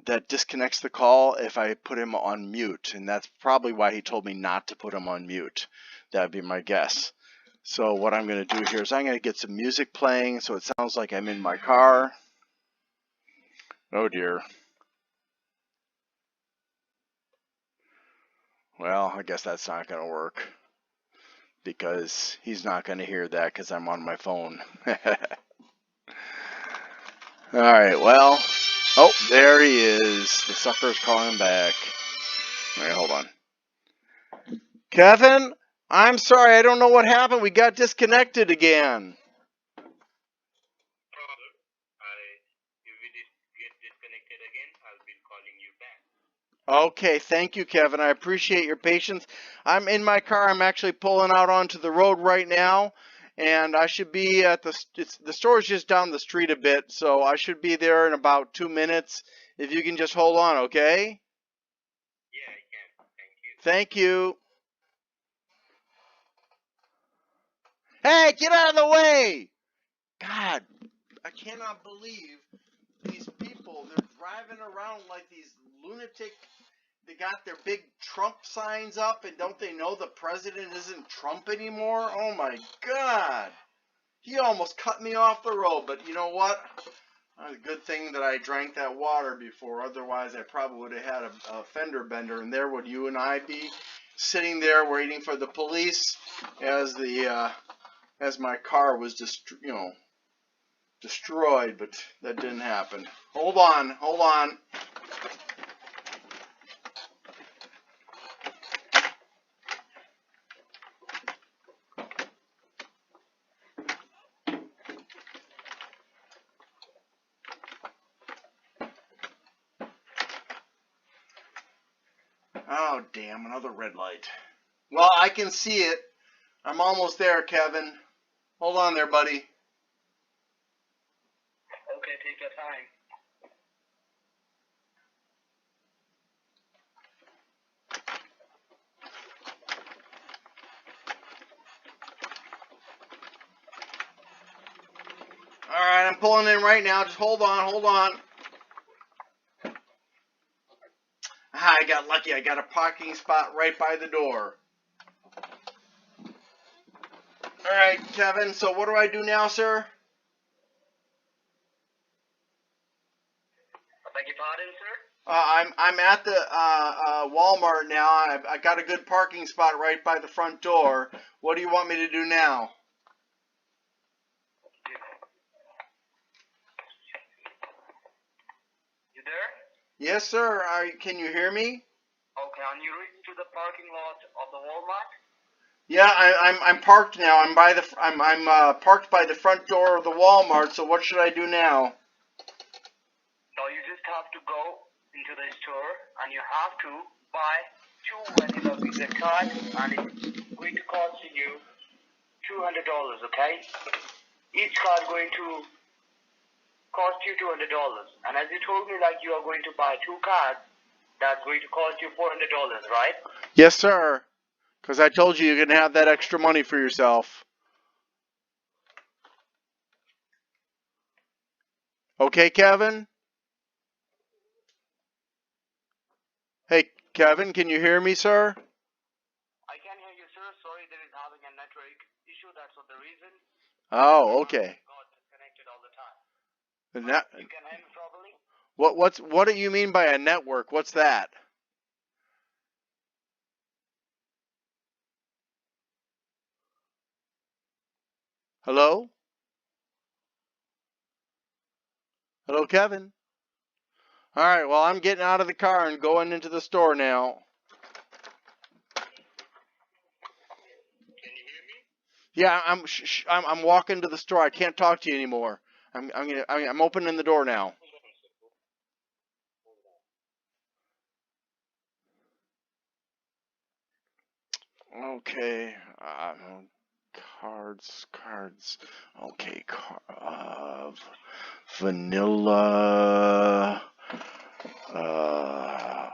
that disconnects the call if I put him on mute, and that's probably why he told me not to put him on mute. That'd be my guess. So what I'm going to do here is I'm going to get some music playing so it sounds like I'm in my car. Oh dear. Well, I guess that's not going to work because he's not going to hear that because I'm on my phone. Alright, well, oh, there he is. The sucker's calling back. Alright, hold on. Kevin, I'm sorry, I don't know what happened. We got disconnected again. If we get disconnected again, I'll be calling you back. Okay, thank you, Kevin. I appreciate your patience. I'm in my car. I'm actually pulling out onto the road right now, and I should be at the store's just down the street a bit, so I should be there in about 2 minutes. If you can just hold on, okay? Yeah, I can. Thank you. Thank you. Hey, get out of the way! God, I cannot believe these people. They're driving around like these lunatic. They got their big Trump signs up, and don't they know the president isn't Trump anymore? Oh my God. He almost cut me off the road, but you know what? It's a good thing that I drank that water before. Otherwise, I probably would have had a fender bender, and there would you and I be sitting there waiting for the police as my car was destroyed, but that didn't happen. Hold on, hold on. Oh, damn, another red light. Well, I can see it. I'm almost there, Kevin. Hold on there, buddy. Okay, take your time. Alright, I'm pulling in right now. Just hold on, hold on. I got lucky. I got a parking spot right by the door. Alright, Kevin, so what do I do now, sir? I beg your pardon, sir? I'm at the Walmart now. I got a good parking spot right by the front door. What do you want me to do now? You there? Yes, sir. Can you hear me? Okay, and you reached to the parking lot of the Walmart? Yeah, I'm parked now. I'm parked by the front door of the Walmart. So what should I do now? So you just have to go into the store and you have to buy 2 vanilla Visa cards, and it's going to cost you $200, okay? Each card going to cost you $200. And as you told me, like, you are going to buy 2 cards, that's going to cost you $400, right? Yes, sir. Because I told you can have that extra money for yourself. Okay, Kevin? Hey, Kevin, can you hear me, sir? I can hear you, sir. Sorry, there is having a network issue. That's what the reason. Oh, okay. Got disconnected all the time. The You can hear me properly? what do you mean by a network? What's that? Hello? Hello, Kevin? All right, well, I'm getting out of the car and going into the store now. Can you hear me? Yeah, I'm walking to the store. I can't talk to you anymore. I'm opening the door now. Okay. Cards. Okay, vanilla.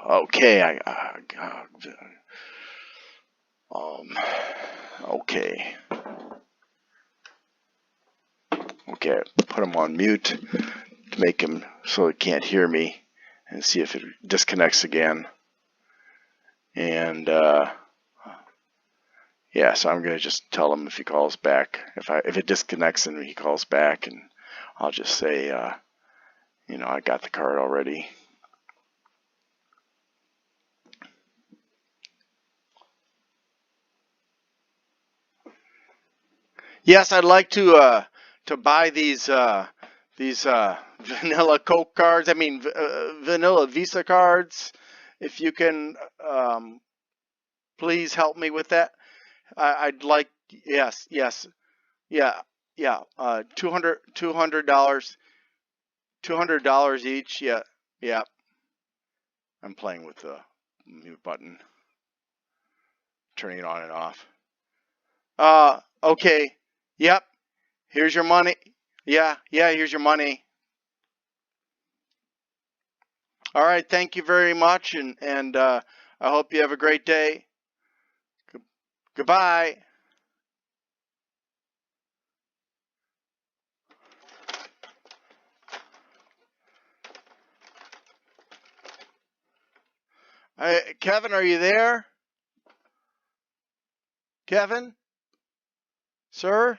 Okay, okay. Okay, put him on mute to make him so he can't hear me, and see if it disconnects again. And yeah, so I'm gonna just tell him if he calls back. If it disconnects and he calls back, and I'll just say, you know, I got the card already. Yes, I'd like to buy these vanilla Coke cards. I mean, vanilla Visa cards. If you can, please help me with that. I'd like, yes, yeah, yeah. $200, $200 each. Yeah, yeah. I'm playing with the mute button, turning it on and off. Okay. Yep. Here's your money. Yeah, here's your money. All right, thank you very much, and I hope you have a great day. Goodbye. Kevin, are you there? Kevin? Sir?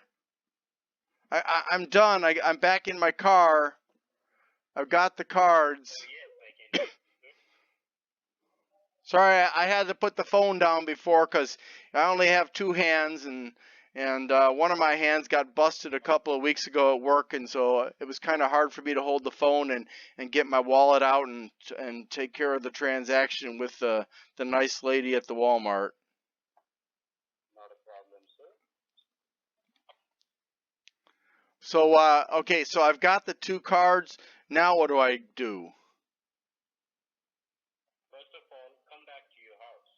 I'm done. I'm back in my car. I've got the cards. Sorry, I had to put the phone down before because I only have two hands, and one of my hands got busted a couple of weeks ago at work, and so it was kind of hard for me to hold the phone and get my wallet out and take care of the transaction with the nice lady at the Walmart. Not a problem, sir. So okay, so I've got the two cards. Now what do I do? First of all, come back to your house.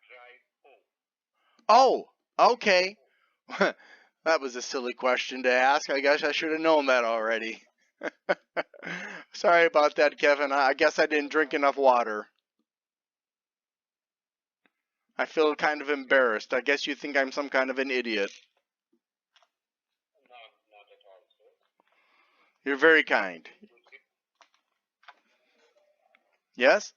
Drive home. Oh, okay. That was a silly question to ask. I guess I should have known that already. Sorry about that, Kevin. I guess I didn't drink enough water. I feel kind of embarrassed. I guess you think I'm some kind of an idiot. Not at all, sir. You're very kind. Yes?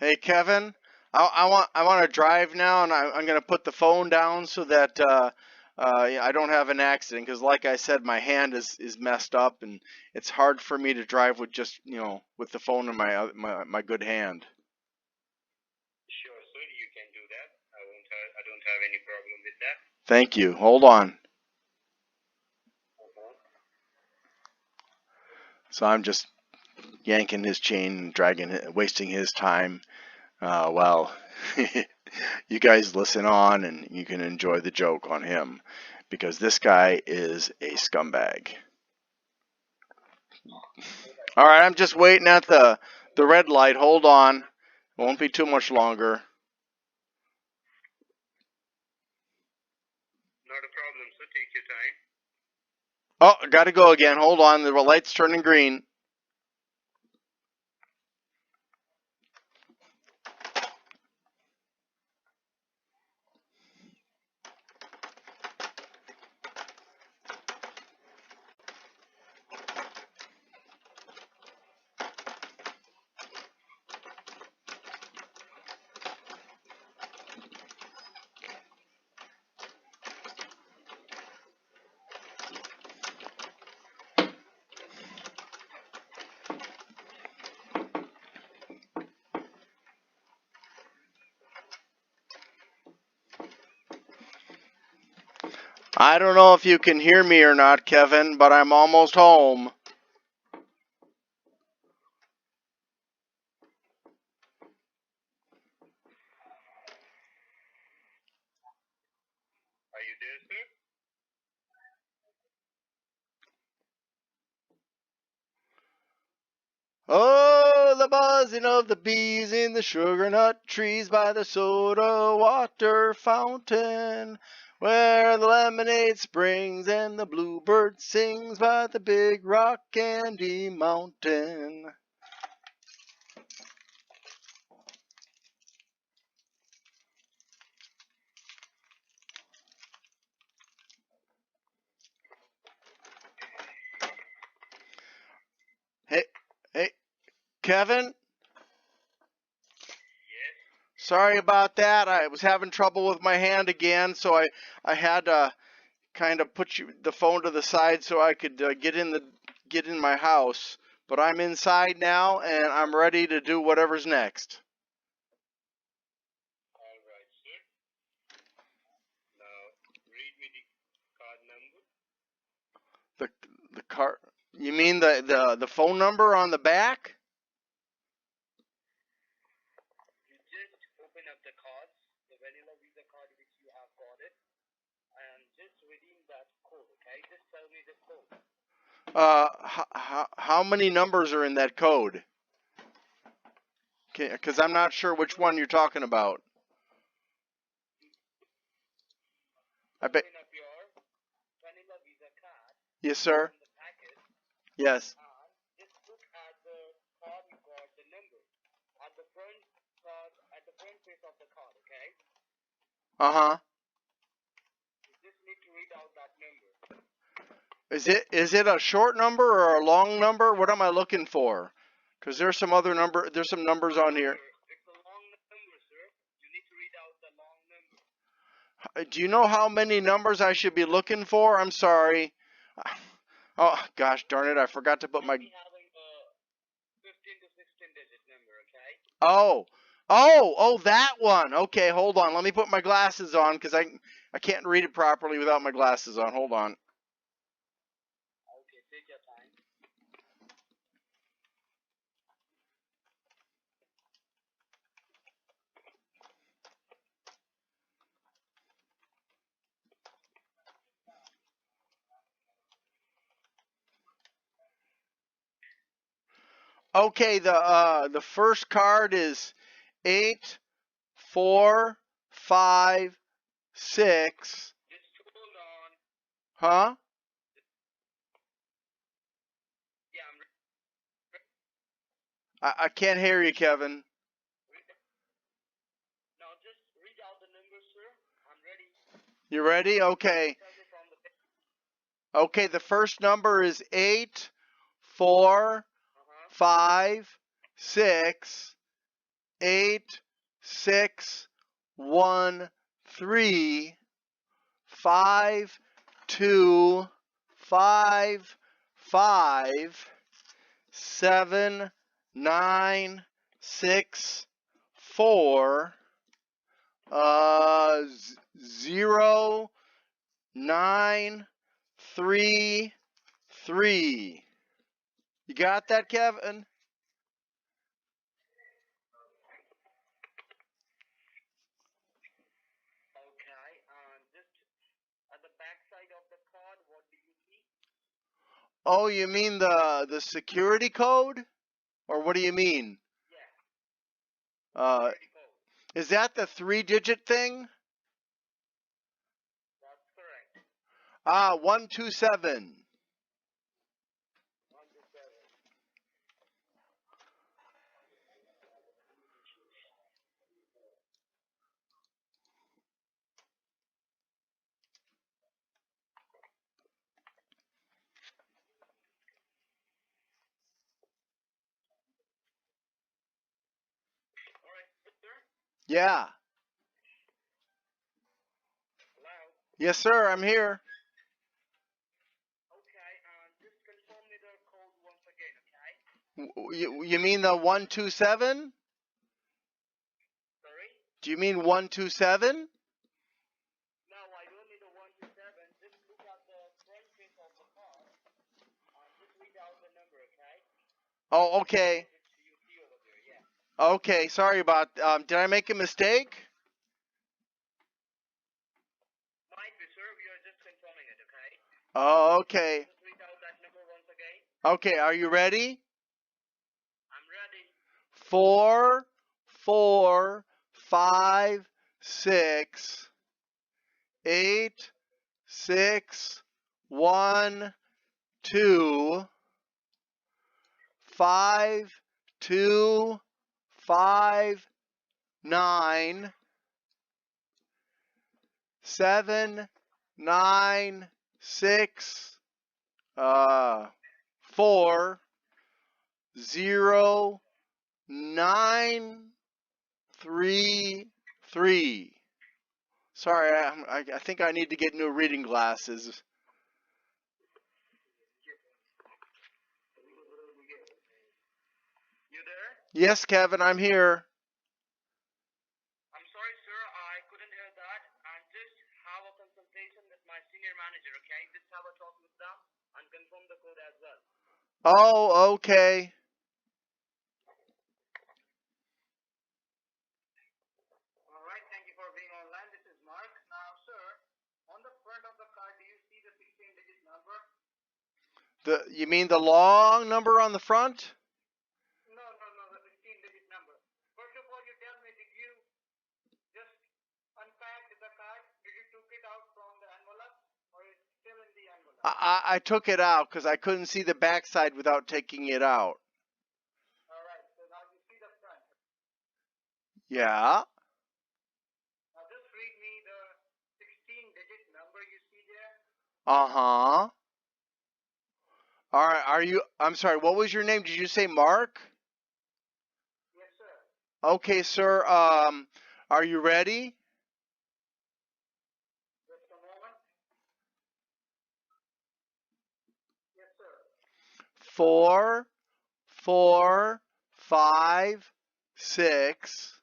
Hey, Kevin. I want to drive now, and I'm going to put the phone down so that I don't have an accident. Because, like I said, my hand is messed up, and it's hard for me to drive with just with the phone in my good hand. Sure, sir, you can do that. I don't have any problem with that. Thank you. Hold on. So I'm just yanking his chain, wasting his time. Well, you guys listen on, and you can enjoy the joke on him, because this guy is a scumbag. All right, I'm just waiting at the red light. Hold on. Won't be too much longer. Not a problem, sir. Take your time. Oh, I gotta go again. Hold on. The light's turning green. I don't know if you can hear me or not, Kevin, but I'm almost home. Are you there, sir? Oh, the the buzzing of the bees in the sugar nut trees by the soda water fountain, where the lemonade springs and the bluebird sings by the big rock candy mountain. Hey, Kevin? Yes. Sorry about that. I was having trouble with my hand again, so I had to kind of put the phone to the side so I could get in my house. But I'm inside now, and I'm ready to do whatever's next. All right, sir. Now, read me the card number. The car. You mean the phone number on the back? You just open up the cards, the vanilla Visa card which you have got it, and just redeem that code, okay? Just tell me the code. How many numbers are in that code? Because I'm not sure which one you're talking about. I bet. Open up your vanilla Visa card. Yes, sir. In the packet, Yes. and just look at the card you got the number at the front card, at the front face of the card, okay? Uh-huh. You just need to read out that number. Is it a short number or a long number? What am I looking for? Because there's some numbers on here. It's a long number, sir. You need to read out the long number. Do you know how many numbers I should be looking for? I'm sorry. Oh, gosh darn it. I forgot to put my... Be having a 15 to 16 digit number, okay? Oh, that one. Okay, hold on. Let me put my glasses on because I can't read it properly without my glasses on. Hold on. Okay, take your time. Okay, the first card is 8, 4, 5, 6. Just hold on. Huh? Yeah, I'm I can't hear you, Kevin. now just read out the number, sir. I'm ready. You ready? Okay. Tell me from the Okay, the first number is 8, 4, 5, 6, 8, 6, 1, 3, 5, 2, 5, 5, 7, 9, 6, 4, 0, 9, 3, 3. You got that, Kevin? Okay, and just at the back side of the card, what do you see? Oh, you mean the security code? Or what do you mean? Yeah, security code. Is that the 3-digit thing? That's correct. 127. 1 to 7. All right, sir. Yeah. Hello. Yes, sir, I'm here. Okay, just confirm me the code once again, okay? You mean the 127? Sorry? Do you mean 127? No, I don't need the 1 to 7. Just look at the front face of the card and just read out the number, okay? Oh, okay. Which you see over there, yeah. Okay, sorry about... did I make a mistake? Might be, sir. We are just confirming it, okay? Oh, okay. Just read out that number once again. Okay, are you ready? I'm ready. 4, 4, 5, 6, 8, 6, 1, 2, 5, 2, 5, 9, 7, 9, 6, 4, 0, 9, 3, 3. Sorry, I think I need to get new reading glasses. You there? Yes, Kevin, I'm here. I'm sorry, sir. I couldn't hear that. And just have a consultation with my senior manager, okay? Just have a talk with them and confirm the code as well. Oh, okay. All right. Thank you for being online. This is Mark. Now, sir, on the front of the card, do you see the 16-digit number? You mean the long number on the front? No, the 16-digit number. First of all, you tell me, did you just unpack the card? Did you took it out from the envelope, or is it still in the envelope? I took it out because I couldn't see the backside without taking it out. All right. So now you see the front. Yeah. Now just read me the 16-digit number you see there. Uh-huh. All right, I'm sorry, what was your name? Did you say Mark? Yes, sir. Okay, sir. Are you ready? Just a moment. Yes, sir. 4, 4, 5, 6,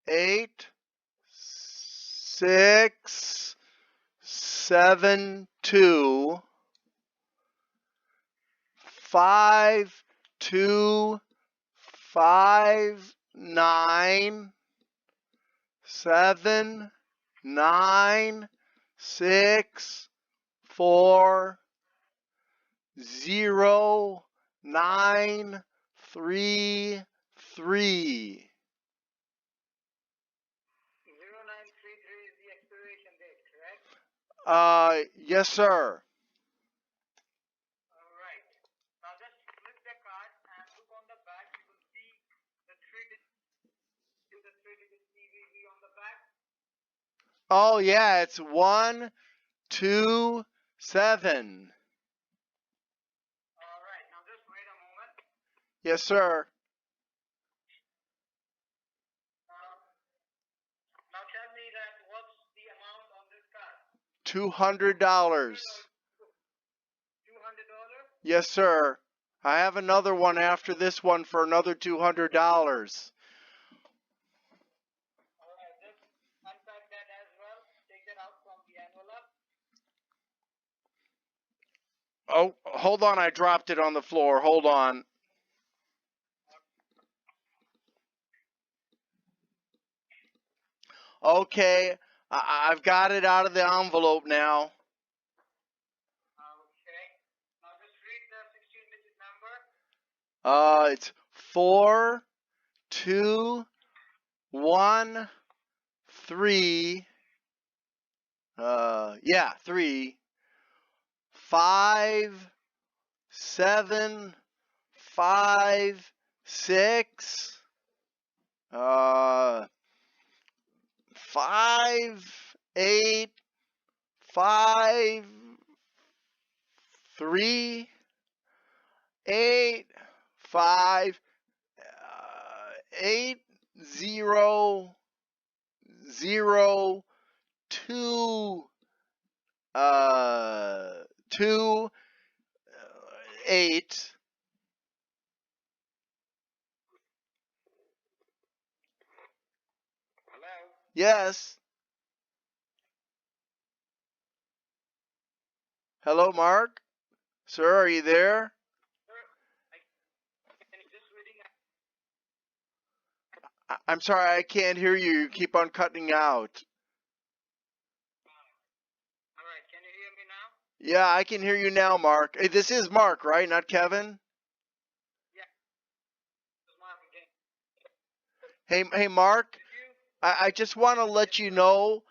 8, 6, 7, 2, 5, 2, 5, 9, 7, 9, 6, 4, 0, 9, 3, 3. 0933 is the expiration date, correct? Yes, sir. All right. Now just flip the card and look on the back. You will see the three-digit CVV on the back. Oh, yeah, it's 1, 2, 7. All right. Now just wait a moment. Yes, sir. Now tell me that what's the amount on this card? $200. $200? Yes, sir. I have another one after this one for another $200. All right. Just unpack that as well. Take that out from the envelope. Oh, hold on. I dropped it on the floor. Hold on. Okay. I've got it out of the envelope now. Okay. Now just read the 16-digit number. It's 4, 2, 1, 3. 3. 5, 7, 5, 6. 5, 8, 5, 3, 8, 5, 8, 0, 0, 2, 2, 8. Hello? Yes. Hello, Mark? Sir, are you there? Sir, can you just reading? I'm sorry, I can't hear you. You keep on cutting out. All right. Can you hear me now? Yeah, I can hear you now, Mark. Hey, this is Mark, right? Not Kevin? Hey, Mark. I just want to let you know,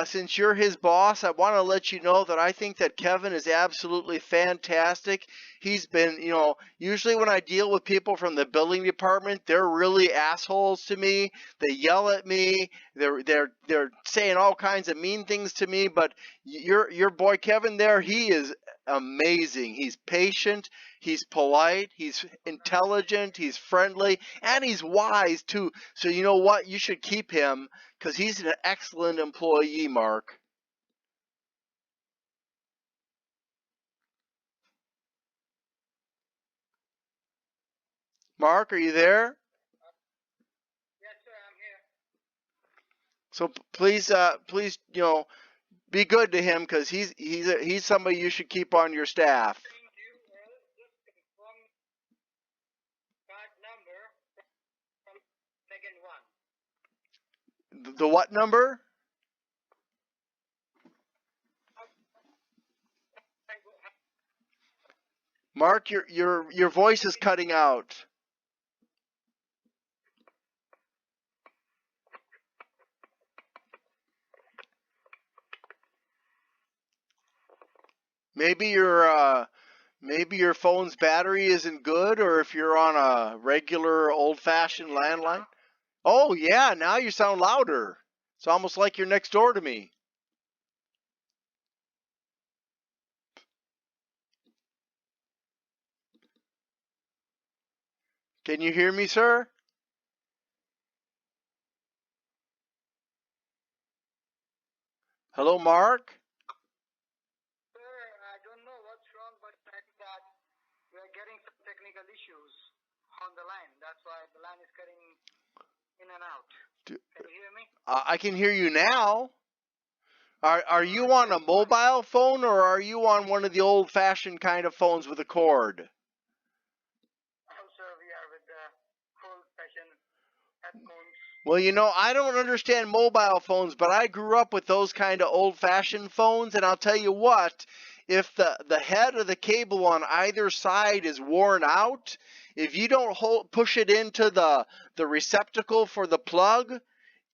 since you're his boss, I want to let you know that I think that Kevin is absolutely fantastic. He's been, usually when I deal with people from the building department, they're really assholes to me. They yell at me. They're saying all kinds of mean things to me. But your boy Kevin there, he is amazing. He's patient. He's polite. He's intelligent. He's friendly, and he's wise too. So you know what? You should keep him because he's an excellent employee, Mark. Mark, are you there? Yes, sir, I'm here. So please, be good to him because he's somebody you should keep on your staff. Saying to you is just confirm card number from second one. The what number? Mark, your voice is cutting out. Maybe your phone's battery isn't good, or if you're on a regular old-fashioned landline. Oh yeah, now you sound louder. It's almost like you're next door to me. Can you hear me, sir? Hello, Mark? Sir, I don't know what's wrong, but I think that we're getting some technical issues on the line. That's why the line is cutting in and out. Can you hear me? I can hear you now. Are you on a mobile phone or are you on one of the old-fashioned kind of phones with a cord? Oh, sir, we are with the old-fashioned headphones. Well, I don't understand mobile phones, but I grew up with those kind of old-fashioned phones, and I'll tell you what, if the head of the cable on either side is worn out, if you don't push it into the receptacle for the plug,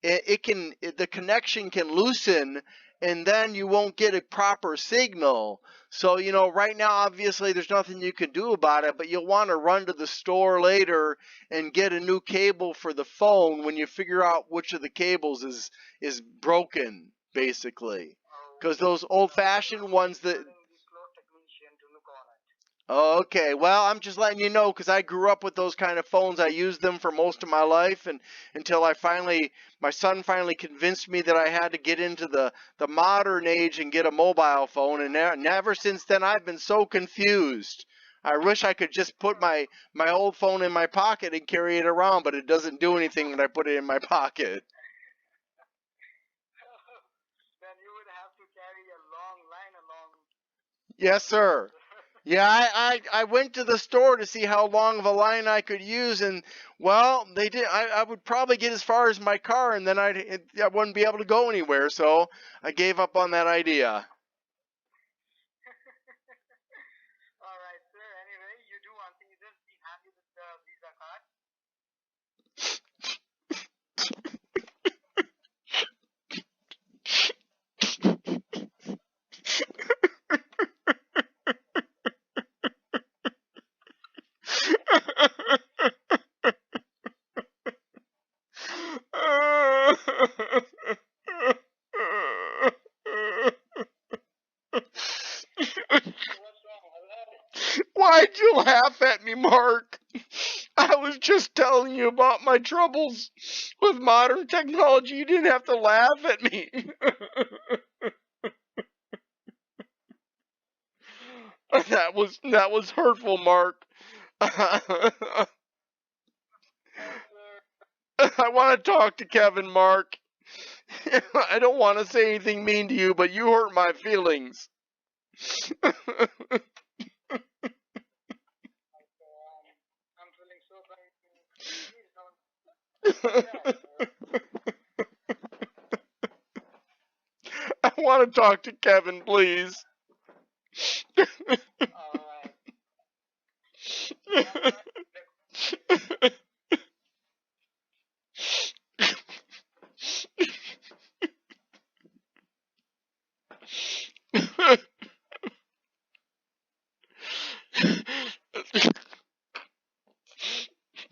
the connection can loosen, and then you won't get a proper signal. So right now obviously there's nothing you can do about it, but you'll want to run to the store later and get a new cable for the phone when you figure out which of the cables is broken, basically, because those old-fashioned ones that. The slow technician to look on it. Okay, well, I'm just letting you know because I grew up with those kind of phones. I used them for most of my life, and until my son finally convinced me that I had to get into the modern age and get a mobile phone, and ever since then I've been so confused. I wish I could just put my old phone in my pocket and carry it around, but it doesn't do anything when I put it in my pocket. Then you would have to carry a long line along. Yes, sir. Yeah, I went to the store to see how long of a line I could use, and well, they did. I would probably get as far as my car, and then I wouldn't be able to go anywhere. So I gave up on that idea. All right, sir. Anyway, you do one thing. You just be happy with the Visa card. What's wrong? Hello? Why'd you laugh at me, Mark? I was just telling you about my troubles with modern technology. You didn't have to laugh at me. That was hurtful, Mark. I want to talk to Kevin, Mark. I don't want to say anything mean to you, but you hurt my feelings. I'm feeling so bad. Please don't. I want to talk to Kevin, please. All right.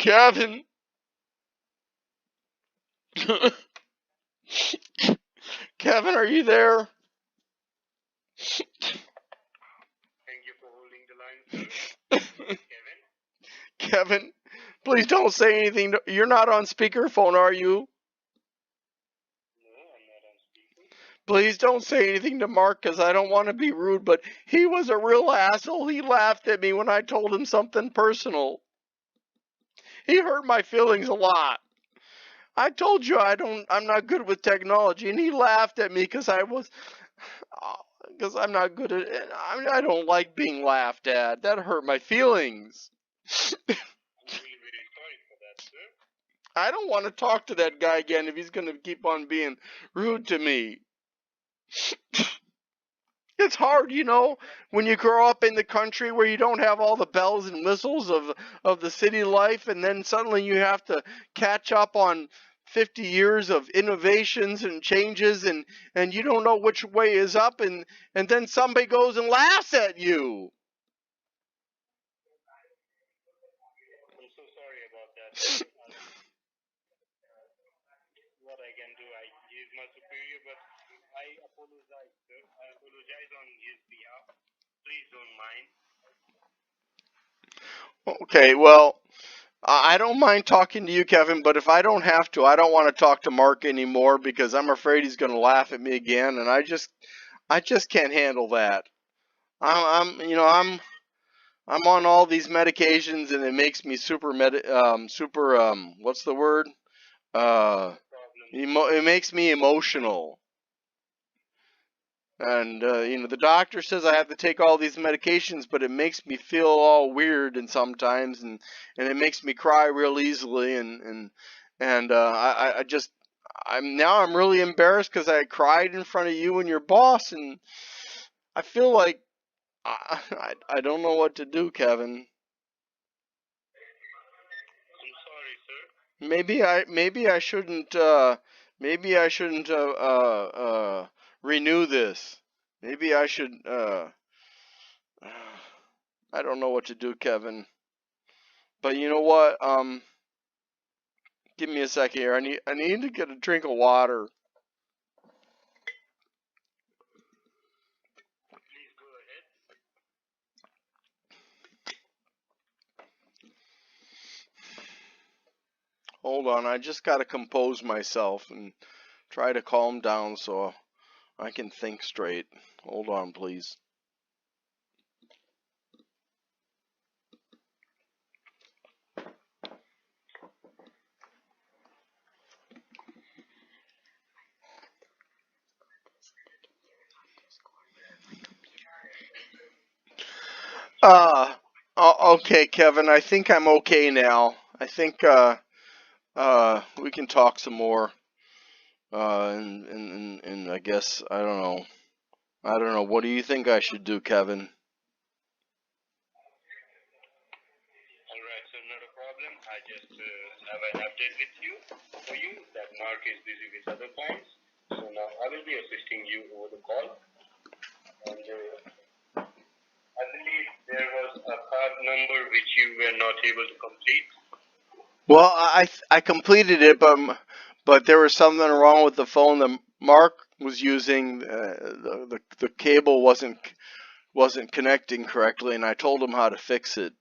Kevin. Kevin, are you there? Thank you for holding the line, sir. Kevin? Kevin, please don't say anything. You're not on speakerphone, are you? No, I'm not on speaker. Please don't say anything to Mark because I don't want to be rude, but he was a real asshole. He laughed at me when I told him something personal. He hurt my feelings a lot. I told you I'm not good with technology, and he laughed at me because I'm not good at it. I don't like being laughed at. That hurt my feelings. I'm really very sorry for that, sir. I don't want to talk to that guy again if he's going to keep on being rude to me. It's hard, when you grow up in the country where you don't have all the bells and whistles of the city life, and then suddenly you have to catch up on 50 years of innovations and changes, and you don't know which way is up, and then somebody goes and laughs at you. I'm so sorry about that, sir. What I can do, he is my superior, but I apologize, sir. I apologize on his behalf. Please don't mind. Okay, well, I don't mind talking to you, Kevin, but if I don't have to, I don't want to talk to Mark anymore because I'm afraid he's going to laugh at me again, and I just can't handle that. I'm on all these medications, and it makes me what's the word? It makes me emotional. And, the doctor says I have to take all these medications, but it makes me feel all weird and sometimes, and it makes me cry real easily, and I'm really embarrassed because I cried in front of you and your boss, and I feel like I don't know what to do, Kevin. I'm sorry, sir. Maybe I shouldn't renew this. Maybe I should I don't know what to do, Kevin. But you know what? Give me a second here. I need to get a drink of water. Please go ahead. Hold on, I just gotta compose myself and try to calm down so I can think straight. Hold on, please. Okay, Kevin, I think I'm okay now. I think we can talk some more. And I guess I don't know. What do you think I should do, Kevin? Alright, so not a problem. I just have an update with you for you that Mark is busy with other clients. So now I will be assisting you over the call. And I believe there was a card number which you were not able to complete. Well, I completed it, but there was something wrong with the phone that Mark was using. The cable wasn't connecting correctly, and I told him how to fix it.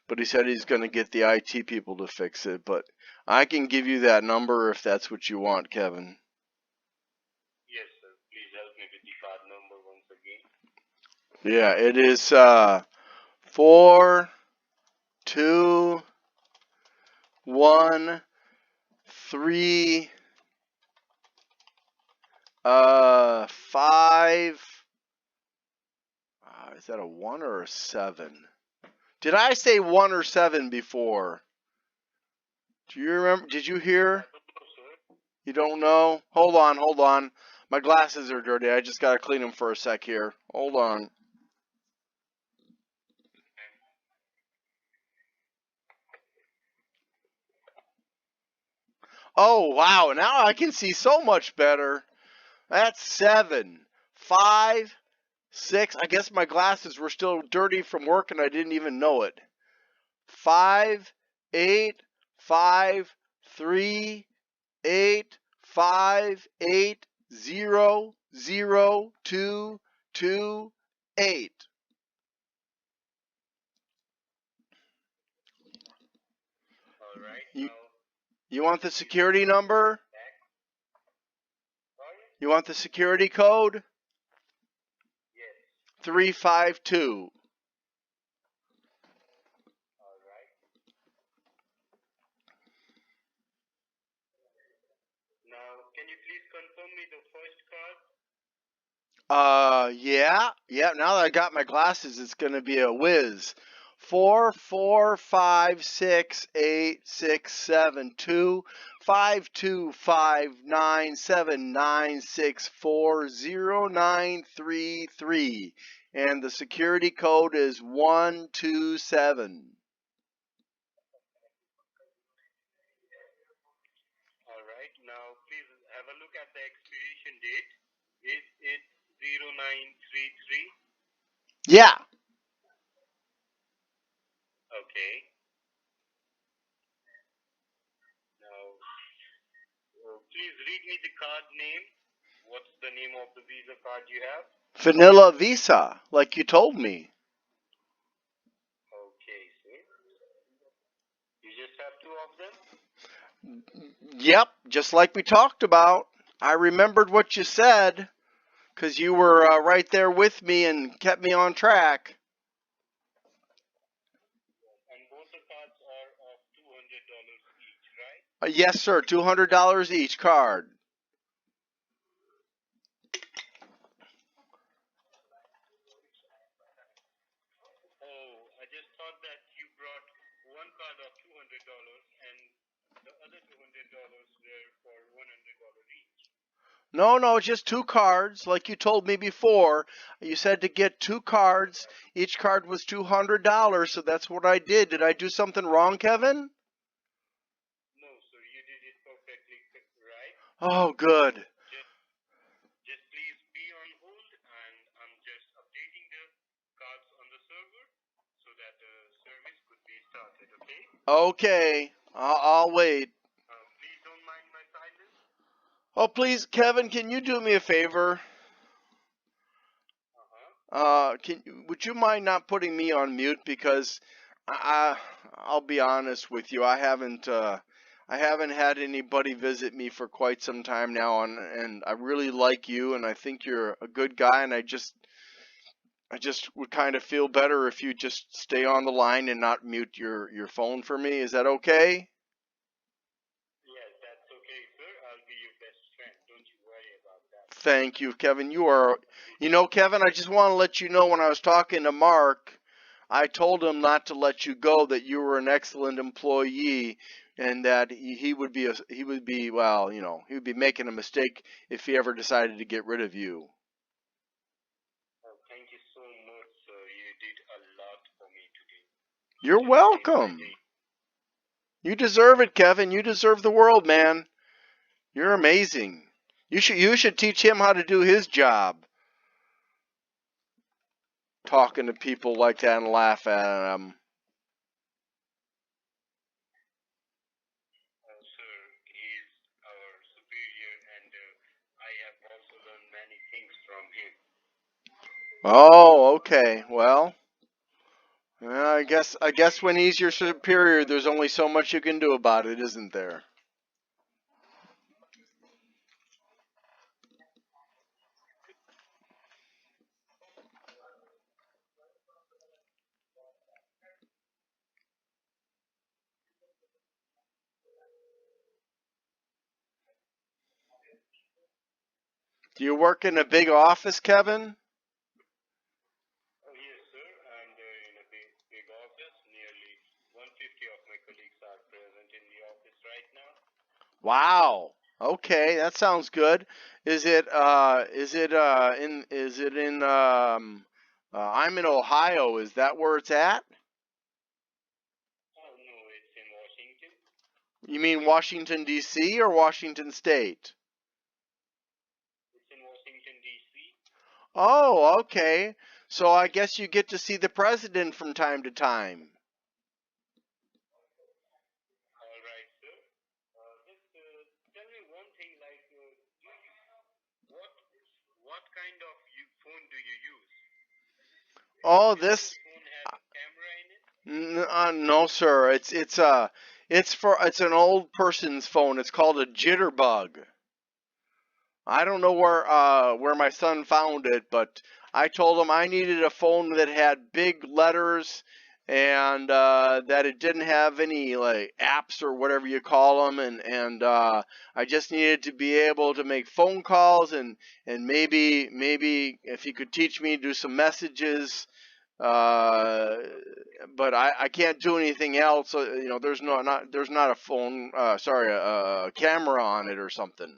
But he said he's going to get the IT people to fix it. But I can give you that number if that's what you want, Kevin. Yes, sir. Please help me with the card number once again. Yeah, it is 4 2 1 3 5. Is that a 1 or a 7? Did I say 1 or 7 before? Do you remember? Did you hear? You don't know? Hold on. My glasses are dirty. I just gotta clean them for a sec here. Hold on. Oh, wow. Now I can see so much better. That's 7, 5, 6. I guess my glasses were still dirty from work and I didn't even know it. 5, 8, 5 3 8 5 8 0 0 2 2 8. All right. You, Now, you want the security number? sorry? You want the security code? Yes. 352. All right. Now, can you please confirm me the first card? Yeah. Now that I got my glasses, it's gonna be a whiz. 4 4 5 6 8 6 7 2 5 2 5 9 7 9 6 4 0 9 3 3, and the security code is 127. All right. Now, please have a look at the expiration date. Is it 0933? Yeah. Okay. Now, please read me the card name. What's the name of the Visa card you have? Vanilla Visa, like you told me. Okay, sir. You just have two of them? Yep, just like we talked about. I remembered what you said because you were right there with me and kept me on track. And both the cards are of $200 each, right? Yes, sir. $200 each card. Oh, I just thought that you brought one card of $200 and the other $200 were for $100 each. No, just two cards, like you told me before. You said to get two cards. Each card was $200, so that's what I did. Did I do something wrong, Kevin? No, sir, you did it perfectly right. Oh, good. Just please be on hold and I'm just updating the cards on the server so that the service could be started, okay? Okay, I'll wait. Please don't mind my silence. Oh, please, Kevin, can you do me a favor? Would you mind not putting me on mute, because I'll be honest with you, I haven't had anybody visit me for quite some time now, and I really like you, and I think you're a good guy, and I just would kind of feel better if you just stay on the line and not mute your phone for me. Is that okay? Yes, that's okay, sir. I'll be your best friend. Don't you worry about that. Thank you, Kevin. Kevin, I just want to let you know, when I was talking to Mark, I told him not to let you go, that you were an excellent employee, and that he would be making a mistake if he ever decided to get rid of you. Oh, thank you so much, sir. You did a lot for me today. You're Just made my welcome. day. You deserve it, Kevin. You deserve the world, man. You're amazing. You should teach him how to do his job. Talking to people like that and laugh at them. Sir, he's our superior and I have also learned many things from him. Oh, okay. Well, I guess when he's your superior, there's only so much you can do about it, isn't there? Do you work in a big office, Kevin? Oh, yes, sir. And in a big office, nearly 150 of my colleagues are present in the office right now. Wow. Okay, that sounds good. I'm in Ohio. Is that where it's at? Oh, no, it's in Washington. You mean Washington, D.C. or Washington State? It's in Washington, D.C. Oh, okay. So I guess you get to see the president from time to time. All right, Oh, Does this. your phone have a camera in it? No, sir. It's an old person's phone. It's called a jitterbug. I don't know where my son found it, but I told him I needed a phone that had big letters and that it didn't have any like apps or whatever you call them, and I just needed to be able to make phone calls and maybe if he could teach me to do some messages. Uh, but I can't do anything else. There's not a phone. Sorry, a camera on it or something.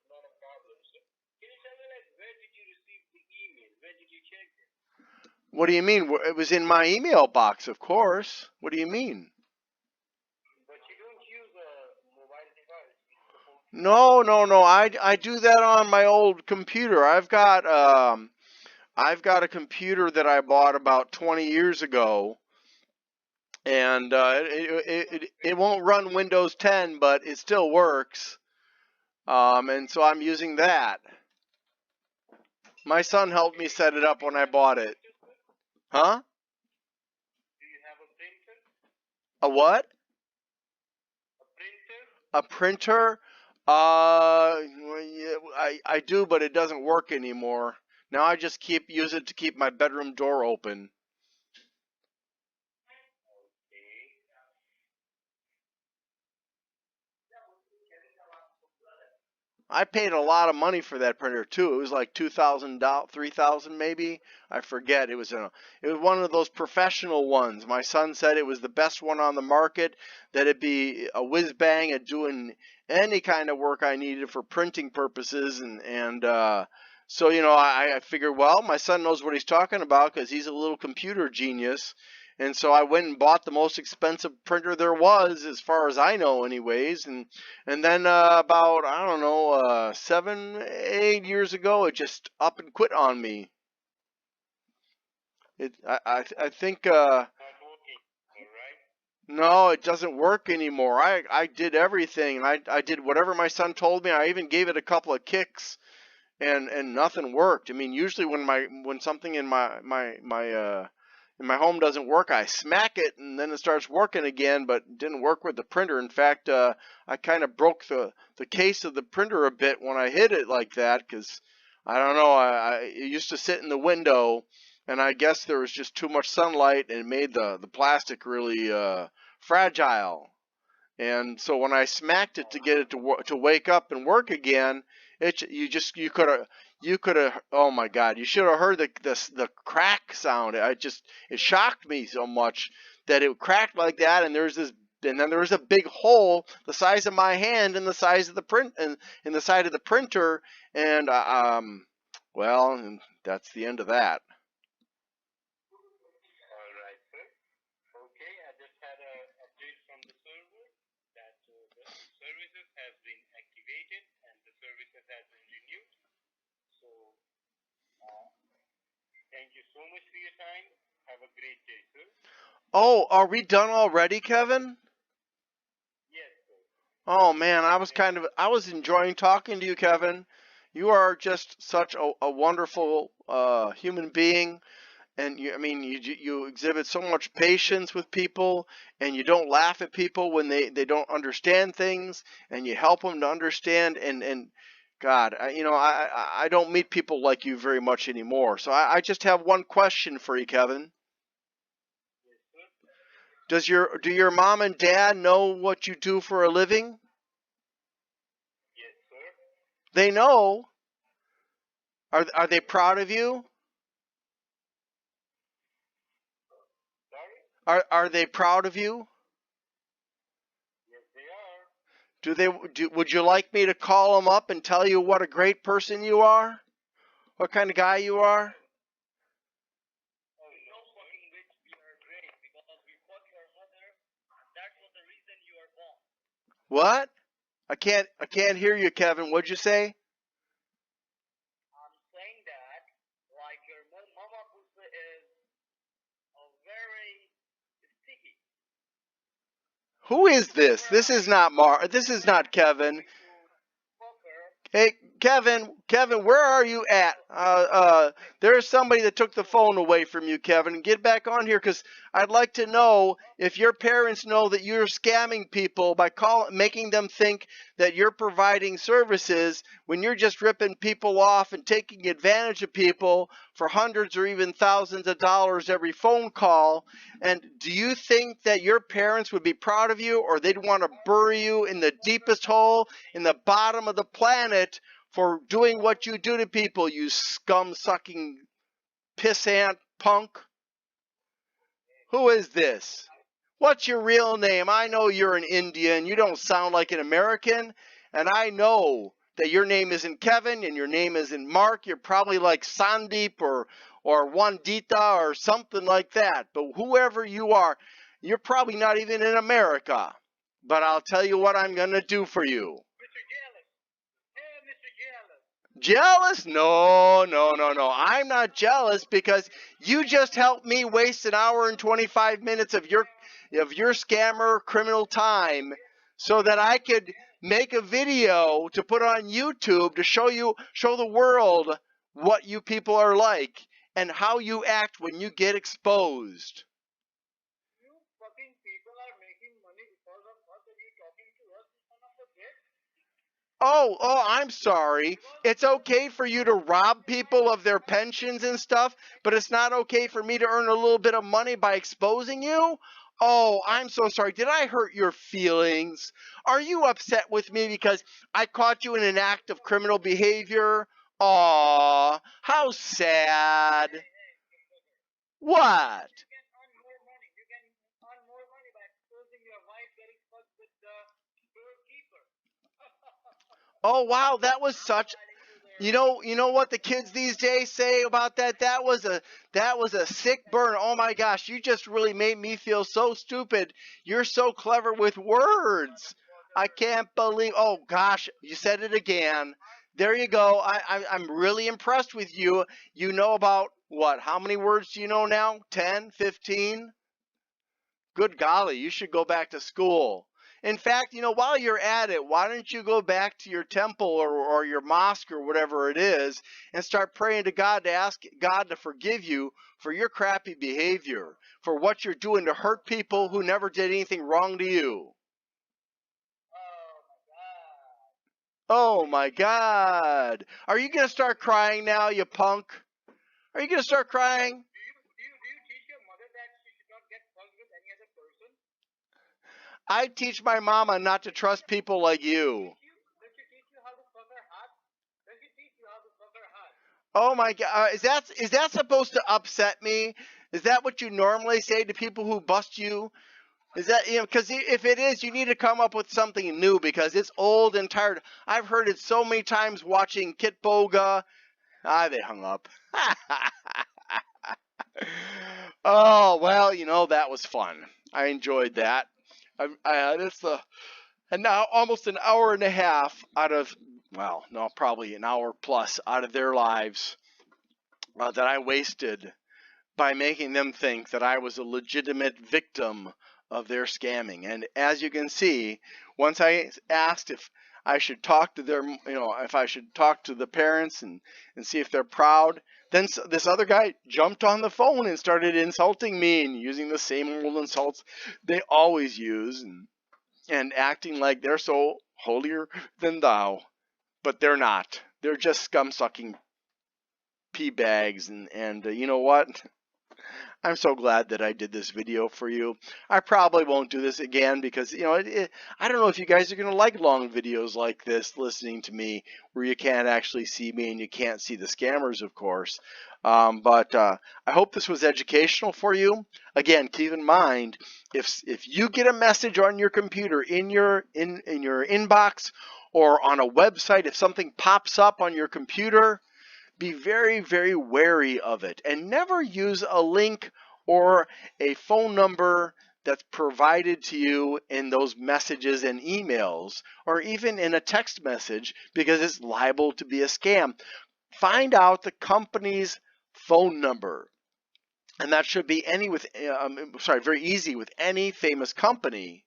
Not a problem, sir. Can you tell me, like, where did you receive the email? Where did you check it? What do you mean? It was in my email box, of course. What do you mean? But you don't use a mobile device. It's supposed to. No. I do that on my old computer. I've got a computer that I bought about 20 years ago, and it won't run Windows 10, but it still works. And so I'm using that. My son helped me set it up when I bought it. Huh? Do you have a printer? A what? A printer? A printer? Well, yeah, I do, but it doesn't work anymore. Now I just use it to keep my bedroom door open. Okay. I paid a lot of money for that printer too. It was like $2,000, $3,000 maybe. I forget. It was one of those professional ones. My son said it was the best one on the market. That it'd be a whiz bang at doing any kind of work I needed for printing purposes, so I figured, well, my son knows what he's talking about because he's a little computer genius. And so I went and bought the most expensive printer there was, as far as I know, anyways. And then about, I don't know, 7, 8 years ago, it just up and quit on me. I think Not working, all right? no, it doesn't work anymore. I did everything. I did whatever my son told me. I even gave it a couple of kicks, and nothing worked. I mean, usually when something in my home doesn't work, I smack it and then it starts working again, but it didn't work with the printer. In fact, I kind of broke the case of the printer a bit when I hit it like that, because I don't know, it used to sit in the window, and I guess there was just too much sunlight and it made the plastic really fragile. And so when I smacked it to get it to wake up and work again, you could have, oh my God, you should have heard the crack sound. It shocked me so much that it cracked like that, and then there was a big hole the size of my hand in the size of the print and in the side of the printer, and well, and that's the end of that. All right, sir. Okay, I just had a update from the server that the services has been activated and the services has been renewed. So, thank you so much for your time. Have a great day, sir. Oh, are we done already, Kevin? Yes, sir. Oh man, I was enjoying talking to you, Kevin. You are just such a wonderful human being, and I mean, you exhibit so much patience with people, and you don't laugh at people when they don't understand things, and you help them to understand. And God, I don't meet people like you very much anymore. So I just have one question for you, Kevin. Yes, sir. Do your mom and dad know what you do for a living? Yes, sir. They know. Are they proud of you? Sorry? Are they proud of you? Yes, they are. Would you like me to call them up and tell you what a great person you are? What kind of guy you are? Oh, no, fucking which we are great because we fought your mother. That was the reason you are born. What? I can't hear you, Kevin. What'd you say? I'm saying that, like, your mama pussy is a very sticky. Who is this? This is not Kevin. To fuck her. Hey, Kevin, where are you at? There's somebody that took the phone away from you, Kevin. Get back on here, because I'd like to know if your parents know that you're scamming people by making them think that you're providing services when you're just ripping people off and taking advantage of people for hundreds or even thousands of dollars every phone call. And do you think that your parents would be proud of you, or they'd want to bury you in the deepest hole in the bottom of the planet for doing what you do to people, you scum-sucking pissant punk? Who is this? What's your real name? I know you're an Indian. You don't sound like an American. And I know that your name isn't Kevin and your name isn't Mark. You're probably like Sandeep or Wandita or something like that. But whoever you are, you're probably not even in America. But I'll tell you what I'm going to do for you. Jealous? No. I'm not jealous, because you just helped me waste an hour and 25 minutes of your scammer criminal time so that I could make a video to put on YouTube to show the world what you people are like and how you act when you get exposed. You fucking people are making money because of us, and you talking to us, son of a bitch. Oh, I'm sorry. It's okay for you to rob people of their pensions and stuff, but it's not okay for me to earn a little bit of money by exposing you? Oh, I'm so sorry. Did I hurt your feelings? Are you upset with me because I caught you in an act of criminal behavior? Aw, how sad. What? You can earn more money. You can earn more money by exposing your wife getting fucked with the doorkeeper. Oh, wow, that was such... You know what the kids these days say about that? That was a sick burn. Oh my gosh, you just really made me feel so stupid. You're so clever with words. I can't believe... Oh gosh, you said it again. There you go. I'm really impressed with you. You know about, what, how many words do you know now? 10, 15? Good golly, you should go back to school. In fact, while you're at it, why don't you go back to your temple or your mosque or whatever it is and start praying to God to ask God to forgive you for your crappy behavior, for what you're doing to hurt people who never did anything wrong to you. Oh my God. Are you going to start crying now, you punk? Are you going to start crying? Do you teach your mother that she should not get fucked with any other person? I teach my mama not to trust people like you. Does she teach you how to fuck her hot? Does she teach you how to fuck her hot? Oh my God, is that supposed to upset me? Is that what you normally say to people who bust you? Is that, because if it is, you need to come up with something new, because it's old and tired. I've heard it so many times watching Kit Boga. They hung up. Oh, well, that was fun. I enjoyed that. And now almost an hour and a half out of, well, no, probably an hour plus out of their lives that I wasted by making them think that I was a legitimate victim of their scamming. And as you can see, once I asked if I should talk to if I should talk to the parents and see if they're proud, then this other guy jumped on the phone and started insulting me and using the same old insults they always use and acting like they're so holier than thou. But they're not. They're just scum-sucking pea bags. And you know what? I'm so glad that I did this video for you. I probably won't do this again because, I don't know if you guys are going to like long videos like this, listening to me, where you can't actually see me and you can't see the scammers, of course. But I hope this was educational for you. Again, keep in mind, if you get a message on your computer, in your inbox, or on a website, if something pops up on your computer, be very, very wary of it, and never use a link or a phone number that's provided to you in those messages and emails, or even in a text message, because it's liable to be a scam. Find out the company's phone number, and that should be very easy with any famous company.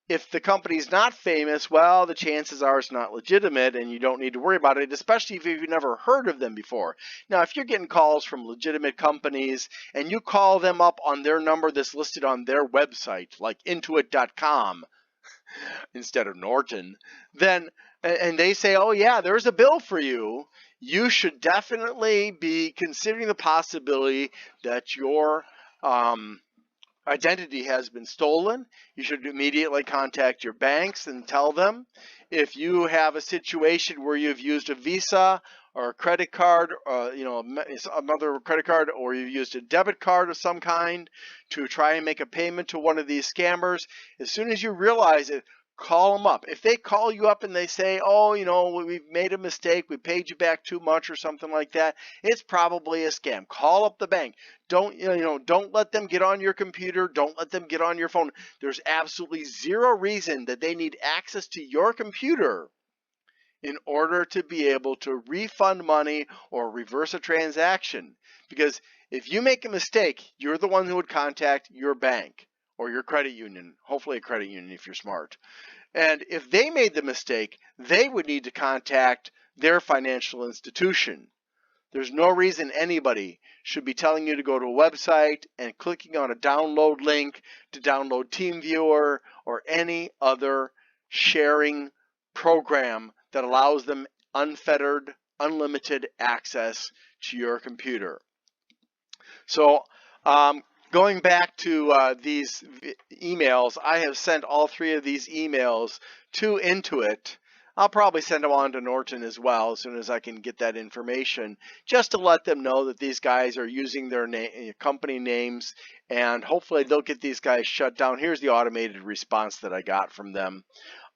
if the company's not famous, well, the chances are it's not legitimate and you don't need to worry about it, especially if you've never heard of them before. Now, if you're getting calls from legitimate companies and you call them up on their number that's listed on their website, like intuit.com instead of Norton, then, and they say, oh yeah, there's a bill for you, you should definitely be considering the possibility that your identity has been stolen. You should immediately contact your banks and tell them. If you have a situation where you've used a Visa or a credit card, another credit card, or you've used a debit card of some kind to try and make a payment to one of these scammers, as soon as you realize it, call them up. If they call you up and they say, oh, we've made a mistake, we paid you back too much or something like that, it's probably a scam. Call up the bank. Don't let them get on your computer. Don't let them get on your phone. There's absolutely zero reason that they need access to your computer in order to be able to refund money or reverse a transaction. Because if you make a mistake, you're the one who would contact your bank or your credit union, hopefully a credit union if you're smart. And if they made the mistake, they would need to contact their financial institution. There's no reason anybody should be telling you to go to a website and clicking on a download link to download TeamViewer or any other sharing program that allows them unfettered, unlimited access to your computer. So going back to these emails, I have sent all 3 of these emails to Intuit. I'll probably send them on to Norton as well as soon as I can get that information, just to let them know that these guys are using their company names, and hopefully they'll get these guys shut down. Here's the automated response that I got from them.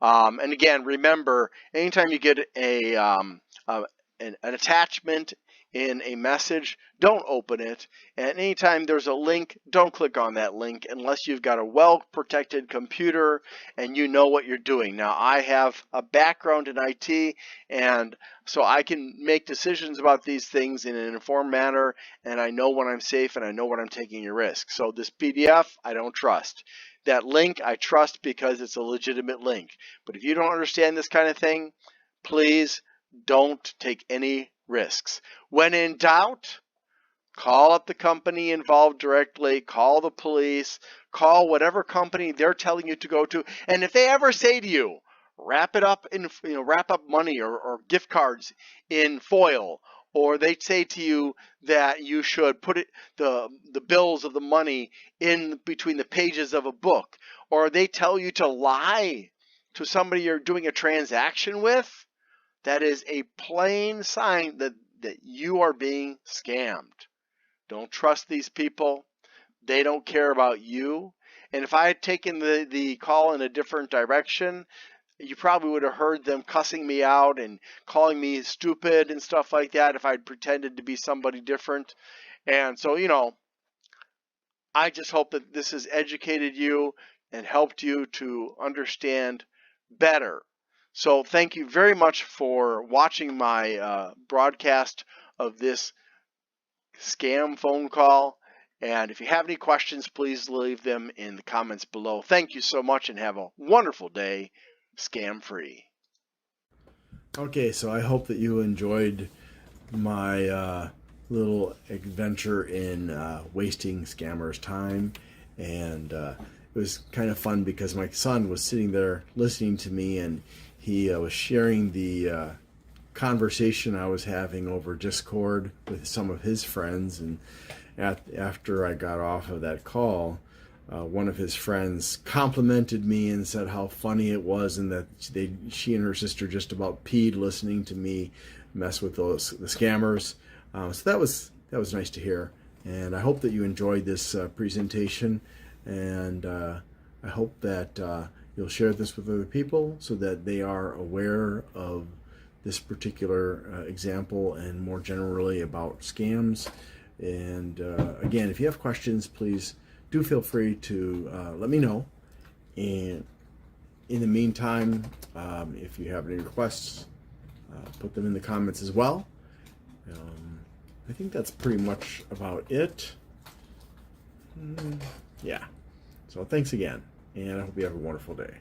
And again, remember, anytime you get an attachment in a message, don't open it. And anytime there's a link, don't click on that link unless you've got a well-protected computer and you know what you're doing. Now, I have a background in IT, and so I can make decisions about these things in an informed manner, and I know when I'm safe and I know when I'm taking a risk. So this PDF, I don't trust. That link, I trust because it's a legitimate link. But if you don't understand this kind of thing, please don't take any risks. When in doubt, call up the company involved directly, call the police, call whatever company they're telling you to go to. And if they ever say to you, wrap up money or gift cards in foil, or they say to you that you should put the bills of the money in between the pages of a book, or they tell you to lie to somebody you're doing a transaction with, that is a plain sign that you are being scammed. Don't trust these people. They don't care about you. And if I had taken the call in a different direction, you probably would have heard them cussing me out and calling me stupid and stuff like that if I'd pretended to be somebody different. And so, I just hope that this has educated you and helped you to understand better. So thank you very much for watching my broadcast of this scam phone call. And if you have any questions, please leave them in the comments below. Thank you so much and have a wonderful day, scam free. Okay, so I hope that you enjoyed my little adventure in wasting scammers' time. And it was kind of fun because my son was sitting there listening to me, and he was sharing the conversation I was having over Discord with some of his friends. And after I got off of that call, one of his friends complimented me and said how funny it was, and that she and her sister just about peed listening to me mess with the scammers. So that was nice to hear, and I hope that you enjoyed this presentation, and I hope that you'll share this with other people so that they are aware of this particular example and more generally about scams. And again, if you have questions, please do feel free to let me know. And in the meantime, if you have any requests, put them in the comments as well. I think that's pretty much about it. Yeah. So thanks again, and I hope you have a wonderful day.